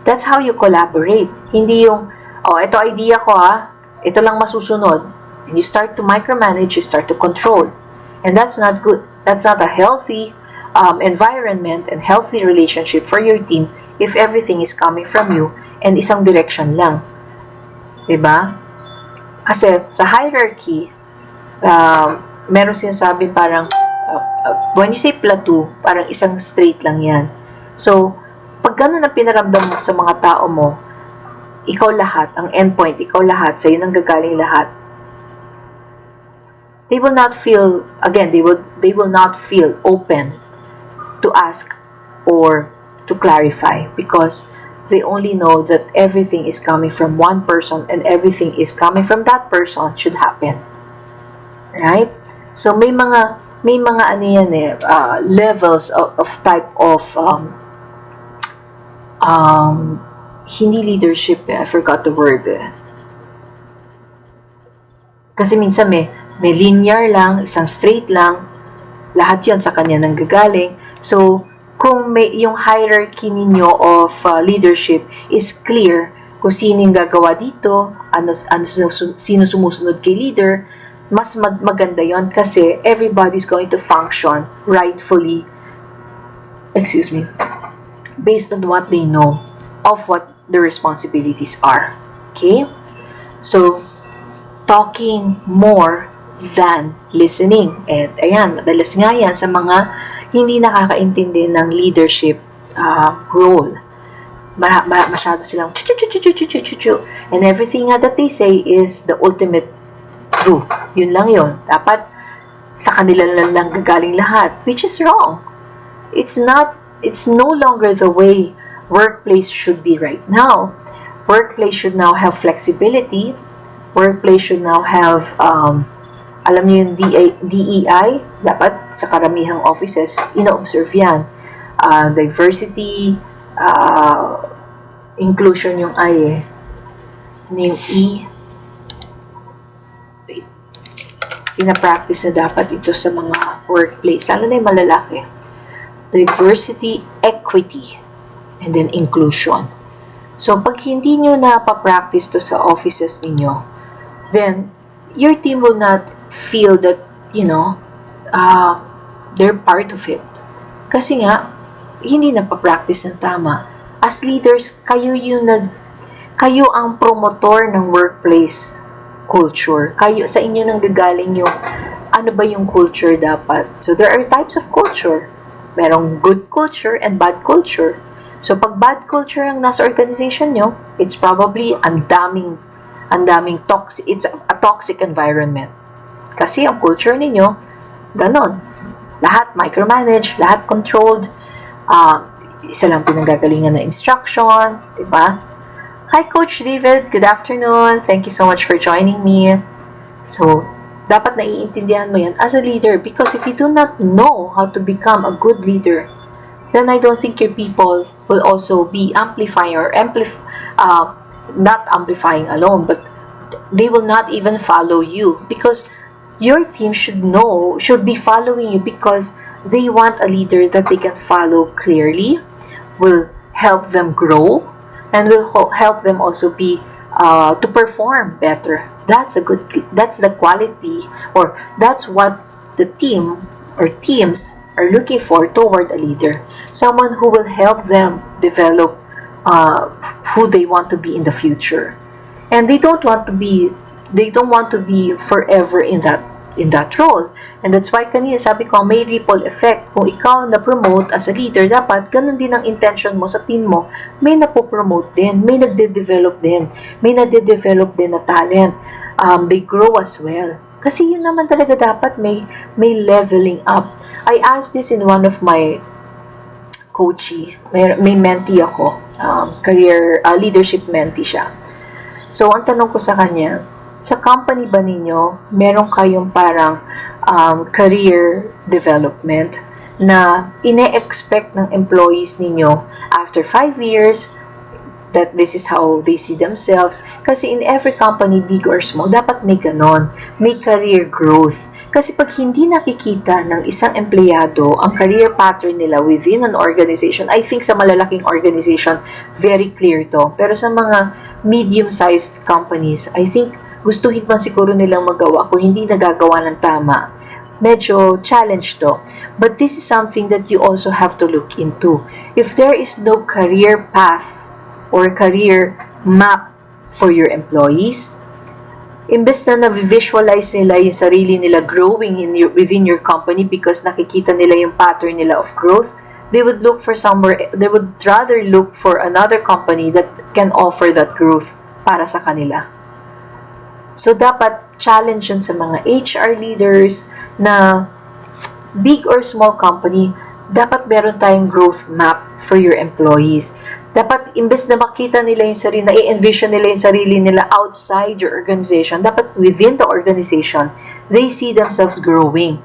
That's how you collaborate. Hindi yung, ito idea ko ito lang masusunod. And you start to micromanage, you start to control. And that's not good. That's not a healthy environment and healthy relationship for your team if everything is coming from you and isang direction lang. Diba? Kasi sa hierarchy, meron sinasabi parang, when you say plateau, parang isang straight lang yan. So, pag gano'n ang pinaramdam mo sa mga tao mo, ikaw lahat, ang endpoint, ikaw lahat, sa'yo nang gagaling lahat, they will not feel, again, they will not feel open to ask or to clarify because they only know that everything is coming from one person and everything is coming from that person should happen. Right? So, may mga levels of type of hindi leadership, I forgot the word. Kasi minsan may linear lang, isang straight lang, lahat yon sa kanya nang gagaling. So, kung may yung hierarchy ninyo of leadership is clear, kung sino yung gagawa dito, sino sumusunod kay leader, mas maganda yon kasi everybody's going to function rightfully, based on what they know of what the responsibilities are. Okay? So, talking more than listening. And ayan, madalas nga yan sa mga hindi nakakaintindi ng leadership role. Masyado silang chu-chu-chu-chu-chu-chu-chu. And everything that they say is the ultimate true. Yun lang yun. Dapat sa kanila lang gagaling lahat, which is wrong. It's no longer the way workplace should be right now. Workplace should now have flexibility. Workplace should now have, alam niyo yung DEI, dapat sa karamihang offices, ino-observe yan. Diversity, inclusion yung I eh. Yung E. Wait. Pina-practice na dapat ito sa mga workplace, lalo na yung malalaki. Diversity, equity, and then inclusion. So, pag hindi nyo na-practice to sa offices ninyo, then, your team will not feel that, they're part of it. Kasi nga, hindi na-practice ng tama. As leaders, kayo ang promotor ng workplace culture. Sa inyo nang gagaling yung, ano ba yung culture dapat. So, there are types of culture. Merong good culture and bad culture. So, pag bad culture ang nasa organization nyo, it's probably ang daming toxic, it's a toxic environment. Kasi ang culture ninyo, ganon. Lahat micromanage, lahat controlled, isa lang pinanggagalingan na instruction, diba? Hi, Coach David. Good afternoon. Thank you so much for joining me. So, dapat naiintindihan mo yan as a leader, because if you do not know how to become a good leader, then I don't think your people will also be amplifying or not amplifying alone, but they will not even follow you, because your team should be following you because they want a leader that they can follow clearly, will help them grow, and will help them also be to perform better. That's the quality, or that's what the team or teams are looking for toward a leader. Someone who will help them develop who they want to be in the future. And they don't want to be forever in that role. And that's why kanina sabi ko, may ripple effect. Kung ikaw na-promote as a leader, dapat ganun din ang intention mo sa team mo. May napopromote din, may nagde-develop din, may nade-develop din na talent. They grow as well. Kasi yun naman talaga dapat may leveling up. I asked this in one of my coachee. May mentee ako. Career leadership mentee siya. So, ang tanong ko sa kanya, sa company ba ninyo, meron kayong parang career development na ine-expect ng employees ninyo after 5 years, that this is how they see themselves? Kasi in every company, big or small, dapat may ganon, may career growth. Kasi pag hindi nakikita ng isang empleyado ang career pattern nila within an organization, I think sa malalaking organization, very clear to. Pero sa mga medium-sized companies, I think gustuhin man siguro nilang magawa kung hindi nagagawa ng tama. Medyo challenge to. But this is something that you also have to look into. If there is no career path or career map for your employees, imbes na na-visualize nila yung sarili nila growing within your company because nakikita nila yung pattern nila of growth, they would rather look for another company that can offer that growth para sa kanila. So, dapat challenge yun sa mga HR leaders na big or small company, dapat meron tayong growth map for your employees. Dapat, imbes na makita nila yung sarili, na-envision nila yung sarili nila outside your organization, dapat within the organization, they see themselves growing.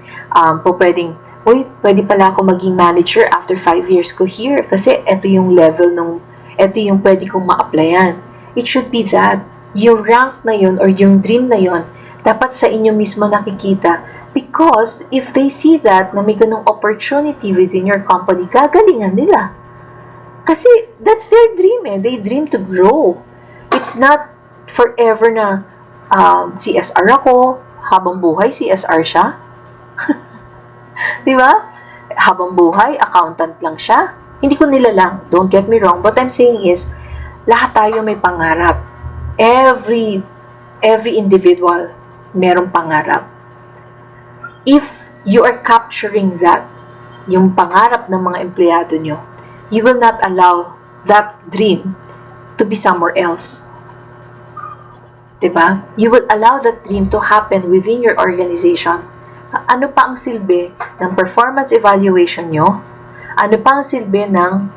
Pwedeng, pwede pala ako maging manager after 5 years ko here kasi ito yung level ito yung pwede kong ma-applyan. It should be that. Yung rank na yun or yung dream na yun, dapat sa inyo mismo nakikita. Because if they see that, na may ganung opportunity within your company, gagalingan nila. Kasi that's their dream eh. They dream to grow. It's not forever na CSR ako, habang buhay CSR siya. Di ba? Habang buhay, accountant lang siya. Hindi ko nilalang, don't get me wrong. What I'm saying is, lahat tayo may pangarap. Every individual merong pangarap. If you are capturing that, yung pangarap ng mga empleyado nyo, you will not allow that dream to be somewhere else. Diba? You will allow that dream to happen within your organization. Ano pa ang silbi ng performance evaluation nyo? Ano pa ang silbi ng,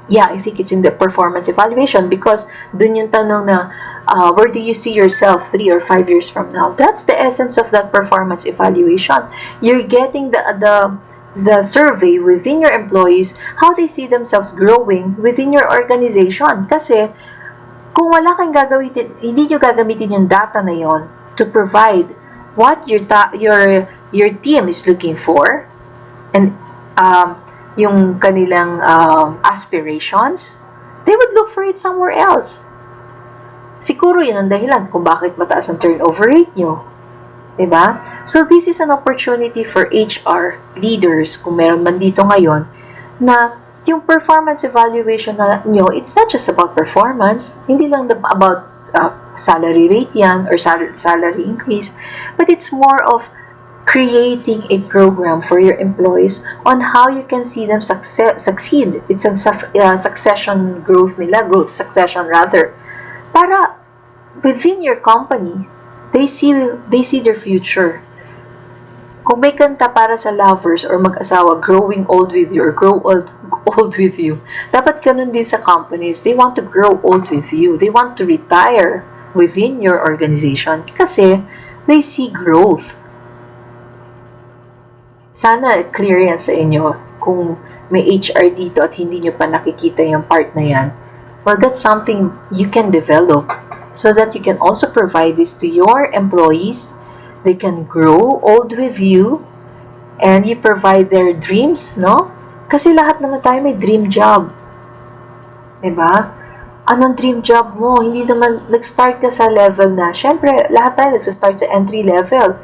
I think it's in the performance evaluation because dun yung tanong na, where do you see yourself 3 or 5 years from now? That's the essence of that performance evaluation. You're getting the survey within your employees, how they see themselves growing within your organization. Kasi, kung wala kang gagamitin, hindi nyo gagamitin yung data na yon to provide what your team is looking for and yung kanilang aspirations, they would look for it somewhere else. Siguro yun ang dahilan kung bakit mataas ang turnover rate nyo. Diba? So, this is an opportunity for HR leaders, kung meron man dito ngayon, na yung performance evaluation na nyo, it's not just about performance, hindi lang about salary rate yan or salary increase, but it's more of creating a program for your employees on how you can see them succeed. It's a succession growth succession rather. Para within your company, they see their future. Kung may kanta para sa lovers or mag-asawa, growing old with you or grow old with you, dapat ganun din sa companies. They want to grow old with you. They want to retire within your organization kasi they see growth. Sana clear yan sa inyo. Kung may HR dito at hindi nyo pa nakikita yung part na yan, well, that's something you can develop so that you can also provide this to your employees. They can grow old with you and you provide their dreams, no? Kasi lahat naman tayo may dream job. Diba? Anong dream job mo? Hindi naman nag-start ka sa level na, syempre, lahat tayo nag-start sa entry level.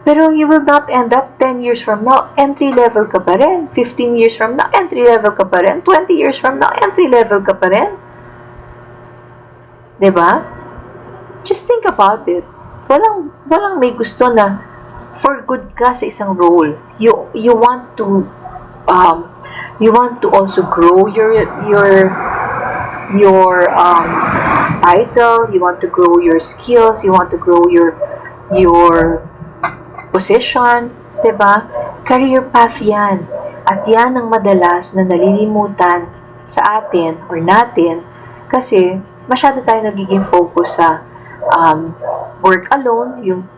Pero you will not end up 10 years from now, entry level ka pa rin. 15 years from now, entry level ka pa rin. 20 years from now, entry level ka pa rin. Diba? Just think about it. Walang may gusto na for good ka sa isang role. You want to also grow your title, you want to grow your skills, you want to grow your position, 'di ba? Career path 'yan. At 'yan ang madalas na nalilimutan sa atin or natin kasi masyado tayo nagiging focus sa work alone, yung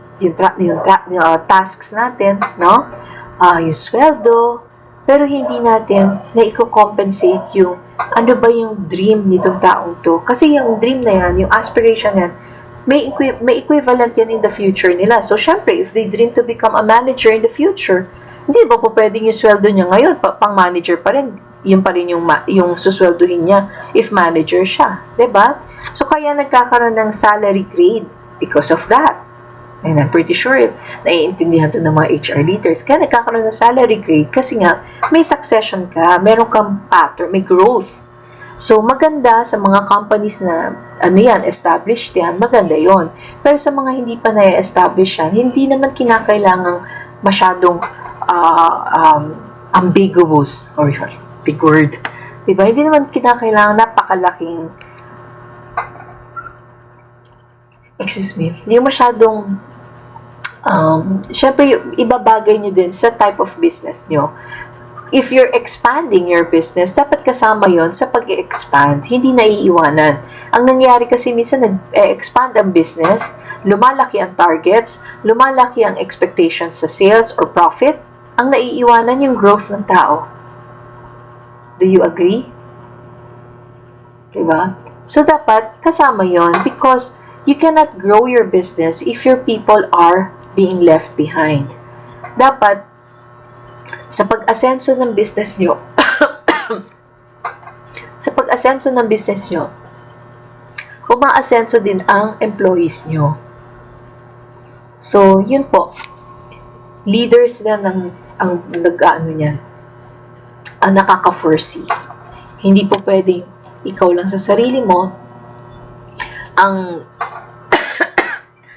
tasks natin, no? Yung sweldo, pero hindi natin na i-compensate yung ano ba yung dream nitong taong to. Kasi yung dream na yan, yung aspiration yan, may equivalent yan in the future nila. So, syempre, if they dream to become a manager in the future, hindi ba po pwedeng yung sweldo niya ngayon, pang manager pa rin, yun pa rin yung susweldohin niya if manager siya. 'Di ba? So, kaya nagkakaroon ng salary grade because of that. And I'm pretty sure naiintindihan to ng mga HR leaders. Kaya nagkakaroon ng salary grade kasi nga may succession ka, meron kang pattern, may growth. So, maganda sa mga companies na established yan, maganda yon. Pero sa mga hindi pa na-establish yan, hindi naman kinakailangang masyadong ambiguous or big word. Diba? Hindi naman kinakailangan napakalaking yung masyadong syempre ibabagay nyo din sa type of business nyo. If you're expanding your business, dapat kasama yon sa pag-expand, hindi naiiwanan. Ang nangyari kasi minsan nag-expand ang business, lumalaki ang targets, lumalaki ang expectations sa sales or profit, ang naiiwanan yung growth ng tao. Do you agree? Diba? So, dapat kasama yon because you cannot grow your business if your people are being left behind. Dapat, sa pag-asenso ng business nyo, umaasenso din ang employees nyo. So, yun po. Leaders na ang nag-ano niyan. nakaka-foresee. Hindi po pwedeng ikaw lang sa sarili mo ang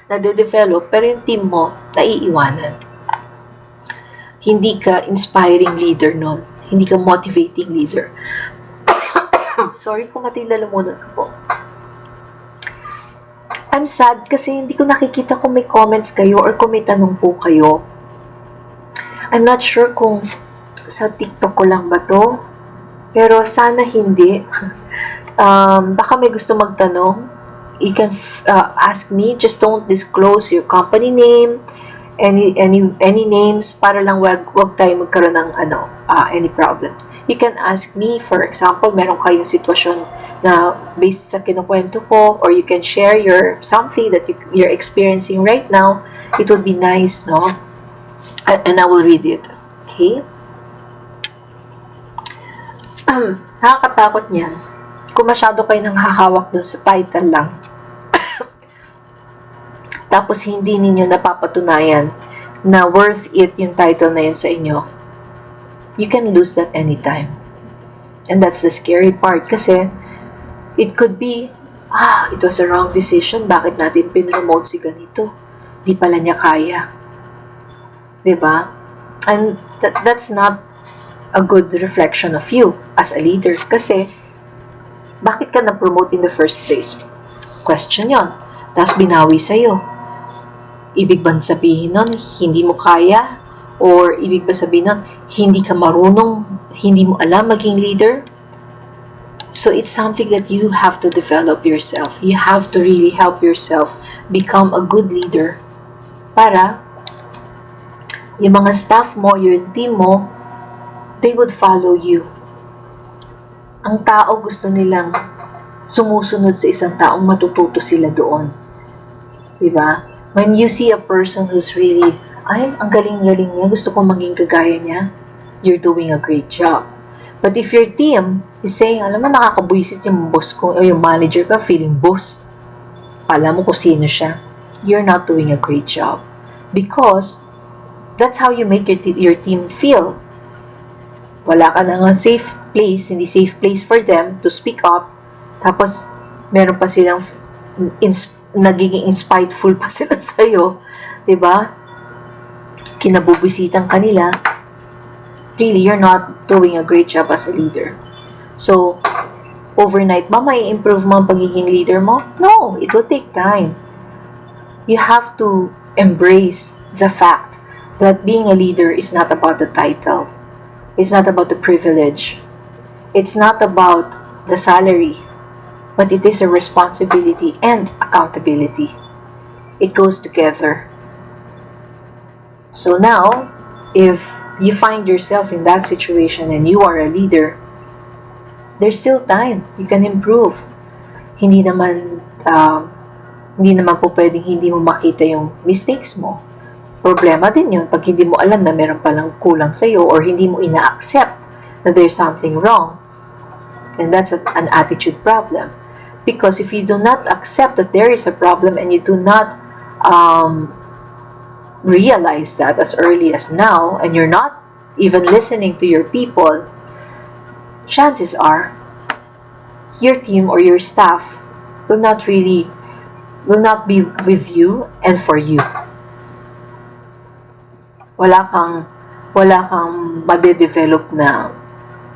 nade-develop, pero yung team mo naiiwanan. Hindi ka inspiring leader nun. Hindi ka motivating leader. Sorry kung lalamunan ko po. I'm sad kasi hindi ko nakikita kung may comments kayo or kung may tanong po kayo. I'm not sure kung sa TikTok ko lang ba to, pero sana hindi. Baka may gusto magtanong. You can ask me. Just don't disclose your company name, any names, para lang wag tayo magkaroon ng any problem. You can ask me, for example, meron kayong sitwasyon na based sa kinukwento ko, or you can share something that you're experiencing right now. It would be nice, no? And I will read it. Okay? Nakakatakot niyan kung masyado kayo nang hahawak dun sa title lang. Tapos hindi ninyo napapatunayan na worth it yung title na yun sa inyo. You can lose that anytime. And that's the scary part kasi it could be, it was a wrong decision. Bakit natin pinromote si ganito? Di pala niya kaya. Diba? And that's not a good reflection of you as a leader. Kasi, bakit ka na-promote in the first place? Question yon. Tapos binawi sa'yo. Ibig ba sabihin nun, hindi mo kaya? Or ibig ba sabihin nun, hindi ka marunong, hindi mo alam maging leader? So it's something that you have to develop yourself. You have to really help yourself become a good leader para yung mga staff mo, yung team mo, they would follow you. Ang tao gusto nilang sumusunod sa isang taong matututo sila doon. Diba? When you see a person who's really, ang galing-galing niya, gusto kong maging kagaya niya, you're doing a great job. But if your team is saying, alam mo, nakakabuisit yung boss ko, o yung manager ka, feeling boss, pala mo kung sino siya, you're not doing a great job. Because, that's how you make your team feel. Wala ka na nga safe place, hindi safe place for them to speak up, tapos, meron pa silang nagiging spiteful pa sila sa'yo, diba? Kinabubisitan kanila. Really, you're not doing a great job as a leader. So, overnight ba may improve mo ang pagiging leader mo? No, it will take time. You have to embrace the fact that being a leader is not about the title. It's not about the privilege. It's not about the salary. But it is a responsibility and accountability. It goes together. So now, if you find yourself in that situation and you are a leader, there's still time. You can improve. Hindi naman po pwedeng hindi mo makita yung mistakes mo. Problema din yun pag hindi mo alam na meron palang kulang sa'yo or hindi mo ina-accept that there's something wrong. And that's an attitude problem. Because if you do not accept that there is a problem and you do not realize that as early as now, and you're not even listening to your people, chances are your team or your staff will not be with you and for you. Wala kang madedevelop na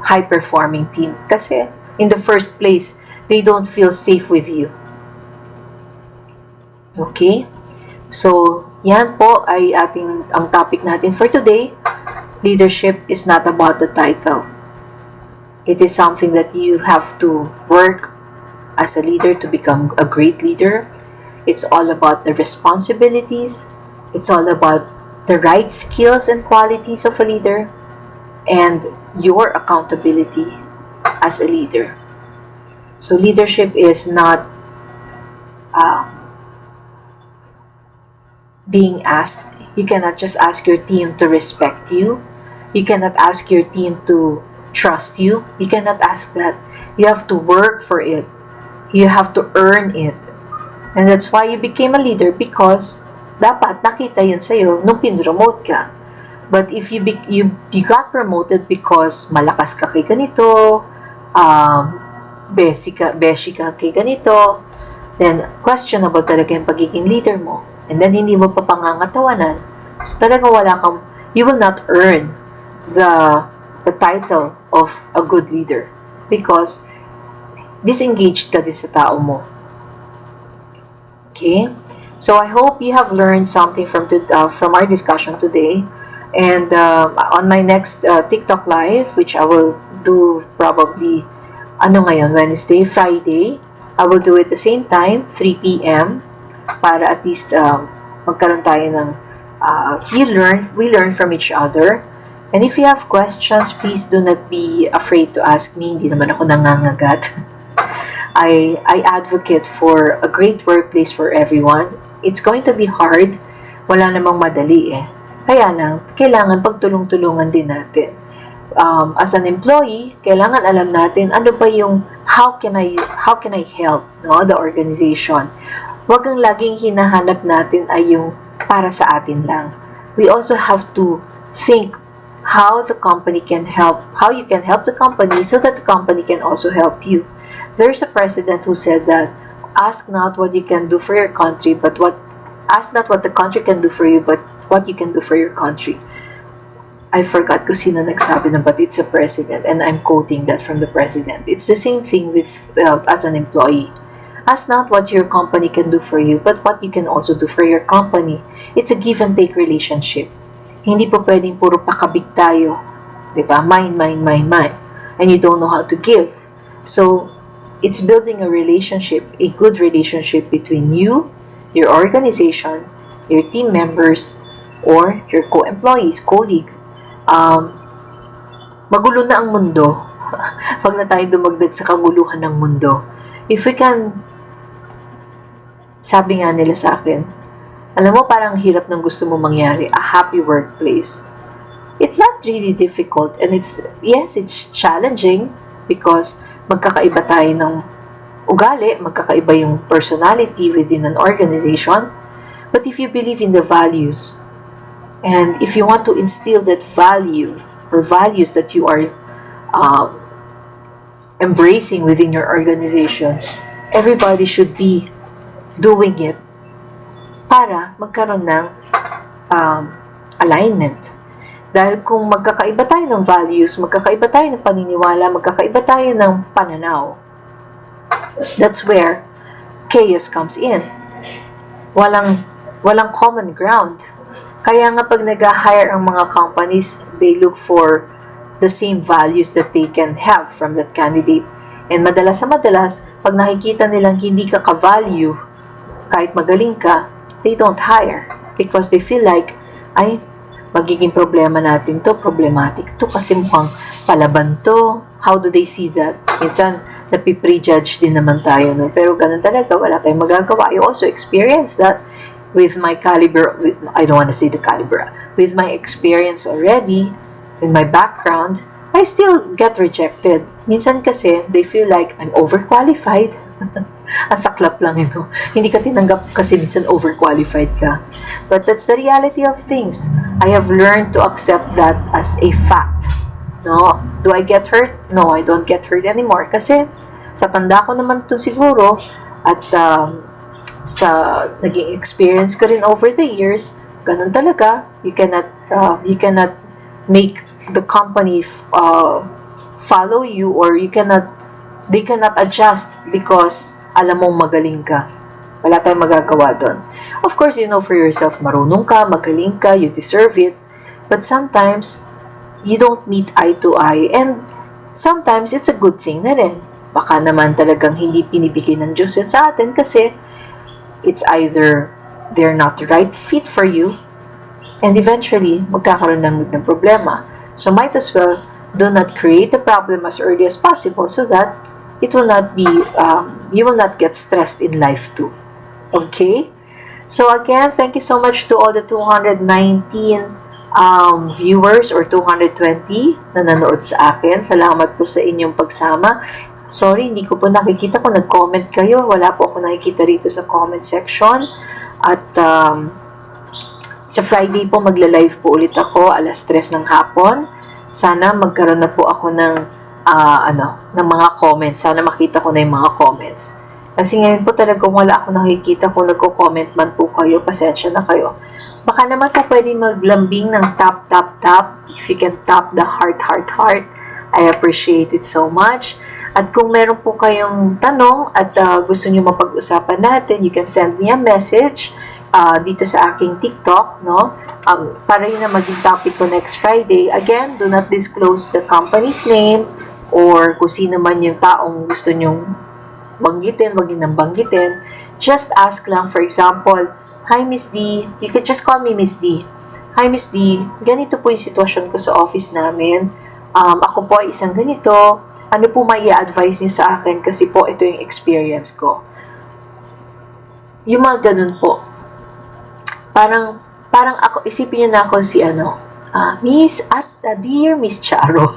high-performing team. Kasi, in the first place, they don't feel safe with you. Okay? So, yan po ay ang topic natin for today. Leadership is not about the title. It is something that you have to work as a leader to become a great leader. It's all about the responsibilities. It's all about the right skills and qualities of a leader and your accountability as a leader. So leadership is not being asked. You cannot just ask your team to respect you. You cannot ask your team to trust you. You cannot ask that. You have to work for it. You have to earn it. And that's why you became a leader, because dapat nakita yun sa'yo nung pinromote ka. But if you got promoted because malakas ka kay ganito, um, beshi ka kay ganito, then questionable talaga yung pagiging leader mo. And then hindi mo pa pangangatawanan. So talaga you will not earn the title of a good leader because disengaged ka din sa tao mo. Okay? So I hope you have learned something from our discussion today. And on my next TikTok live, which I will do probably Wednesday, Friday, I will do it the same time, 3 p.m. para at least magkaroon tayo ng we learn from each other. And if you have questions, please do not be afraid to ask me. Hindi naman ako nangangagat. I advocate for a great workplace for everyone. It's going to be hard. Wala namang madali eh. Kaya lang, kailangan pagtulong-tulungan din natin. As an employee, kailangan alam natin ano ba yung how can I help the organization. Wag ang laging hinahanap natin ay yung para sa atin lang. We also have to think how you can help the company so that the company can also help you. There's a president who said that ask not what you can do for your country, ask not what the country can do for you, but what you can do for your country. I forgot kung sino nagsabi na, but it's a president, and I'm quoting that from the president. It's the same thing with as an employee. Ask not what your company can do for you, but what you can also do for your company. It's a give and take relationship. Hindi po pwedeng puro pakabig tayo. Diba? Mine. And you don't know how to give. So, it's building a relationship, a good relationship between you, your organization, your team members, or your co-employees, colleagues. Magulo na ang mundo. Pag na tayo dumagdag sa kaguluhan ng mundo. If we can, sabi nga nila sa akin, alam mo parang hirap ng gusto mo mangyari, a happy workplace. It's not really difficult and it's challenging because magkakaiba tayo ng ugali, magkakaiba yung personality within an organization. But if you believe in the values, and if you want to instill that value or values that you are embracing within your organization, everybody should be doing it para magkaroon ng alignment. Dahil kung magkakaiba tayo ng values, magkakaiba tayo ng paniniwala, magkakaiba tayo ng pananaw, that's where chaos comes in. Walang common ground. Kaya nga pag nag-hire ang mga companies, they look for the same values that they can have from that candidate. And madalas, pag nakikita nilang hindi ka ka-value, kahit magaling ka, they don't hire. Because they feel like, ay, magiging problema natin to, problematic to, kasi mukhang palaban to. How do they see that? Minsan, napiprejudge din naman tayo, no? Pero ganun talaga, wala tayong magagawa. I also experienced that with my caliber, I don't want to say the caliber, with my experience already, with my background, I still get rejected. Minsan kasi, they feel like I'm overqualified. Ang saklap lang, Hindi ka tinanggap kasi minsan overqualified ka. But that's the reality of things. I have learned to accept that as a fact. No? Do I get hurt? No, I don't get hurt anymore. Kasi, sa tanda ko naman to siguro, at sa naging experience ko rin over the years, ganun talaga. You cannot make the company follow you, or they cannot adjust because alam mong magaling ka. Wala tayong magagawa doon. Of course, you know for yourself, marunong ka, magaling ka, you deserve it. But sometimes, you don't meet eye to eye. And sometimes, it's a good thing na rin. Baka naman talagang hindi pinibigay ng Diyos yun sa atin kasi it's either they're not the right fit for you, and eventually, magkakaroon lang ng problema. So, might as well do not create the problem as early as possible so that it will not be, you will not get stressed in life too. Okay? So, again, thank you so much to all the 219 viewers or 220 na nanood sa akin. Salamat po sa inyong pagsama. Sorry, hindi ko po nakikita kung nag-comment kayo. Wala po ako nakikita rito sa comment section. At Sa Friday po, magla-live po ulit ako, alas 3 ng hapon. Sana magkaroon na po ako ng, ng mga comments. Sana makita ko na yung mga comments. Kasi ngayon po talagang wala ako nakikita kung nagko-comment man po kayo. Pasensya na kayo. Baka naman po pwede maglambing ng tap, tap, tap. If you can tap the heart, heart, heart, I appreciate it so much. At kung meron po kayong tanong at gusto nyo mapag-usapan natin, you can send me a message dito sa aking TikTok, no? Para yun na maging topic ko next Friday. Again, do not disclose the company's name or kung sino man yung taong gusto nyong banggitin, wag yun nang banggitin. Just ask lang, for example, "Hi, Miss D." You could just call me Miss D. "Hi, Miss D. Ganito po yung sitwasyon ko sa office namin. Ako po ay isang ganito. Ano po may i-advise niyo sa akin? Kasi po ito yung experience ko." Yung mga ganun po. Parang ako, isipin niyo na ako si Miss at dear Miss Charo.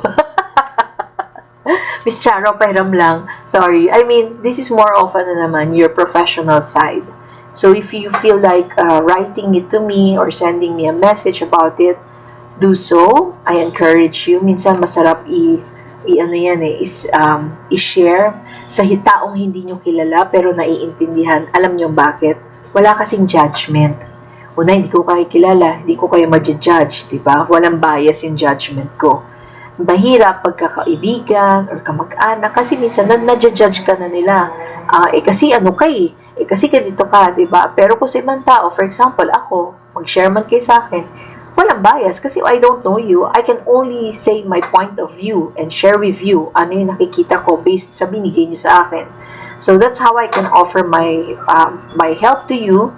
Miss Charo, pahiram lang. Sorry. I mean, this is more often na naman your professional side. So if you feel like writing it to me or sending me a message about it, do so. I encourage you. Minsan masarap i-share sa taong hindi nyo kilala pero naiintindihan. Alam nyo bakit? Wala kasing judgment. Una, hindi ko kayo kilala, hindi ko kayo ma-judge, diba? Walang bias yung judgment ko. Mahirap pagkakaibigan or kamag-anak kasi minsan na-judge ka na nila. Kasi kasi ganito ka, diba? Pero kung sa ibang tao, for example, ako, mag-share man kayo sa akin, walang bias kasi I don't know you. I can only say my point of view and share with you ano yung nakikita ko based sa binigay niyo sa akin. So that's how I can offer my help to you.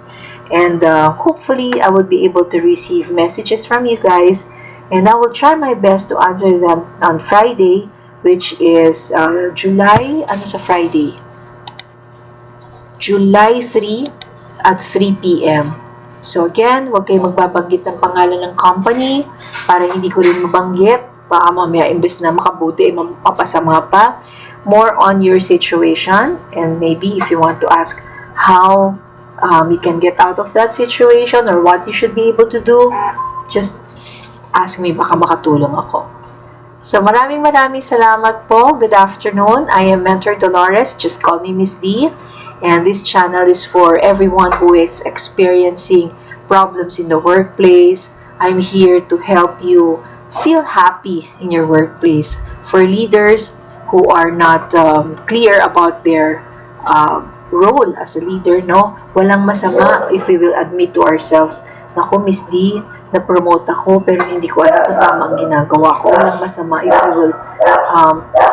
And hopefully, I will be able to receive messages from you guys. And I will try my best to answer them on Friday, which is July 3 at 3 p.m. So again, huwag kayong magbabanggit ng pangalan ng company para hindi ko rin mabanggit. Baka mamaya imbes na makabuti, mapasama pa. More on your situation. And maybe if you want to ask how you can get out of that situation or what you should be able to do, just ask me, baka makatulong ako. So maraming salamat po. Good afternoon. I am Mentor Dolores. Just call me Miss D. And this channel is for everyone who is experiencing problems in the workplace. I'm here to help you feel happy in your workplace. For leaders who are not clear about their role as a leader, no? Walang masama if we will admit to ourselves, "Naku, Miss D, na-promote ako pero hindi ko alam kung tama ang ginagawa ko." Walang masama if you will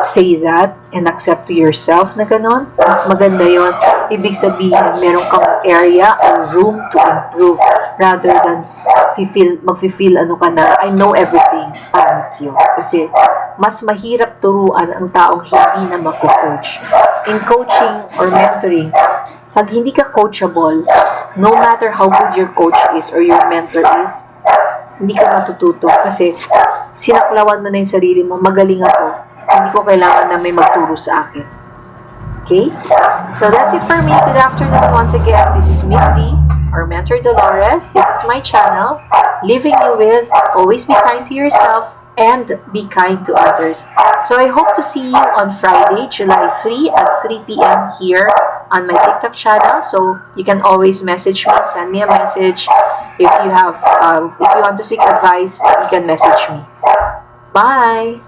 say that and accept to yourself na ganon. Mas maganda yon. Ibig sabihin, meron kang area or room to improve rather than mag-feel ka na, "I know everything." Pangit yun. Kasi mas mahirap turuan ang taong hindi na mako-coach. In coaching or mentoring, pag hindi ka coachable, no matter how good your coach is or your mentor is, hindi ka matututo kasi sinaklawan mo na yung sarili mo, "Magaling ako, hindi ko kailangan na may magturo sa akin." Okay? So that's it for me. Good afternoon once again. This is Miss D, or Mentor Dolores. This is my channel, leaving you with always be kind to yourself and be kind to others. So I hope to see you on Friday, July 3 at 3 p.m. here on my TikTok channel. So you can always message me, send me a message. If you want to seek advice, you can message me. Bye!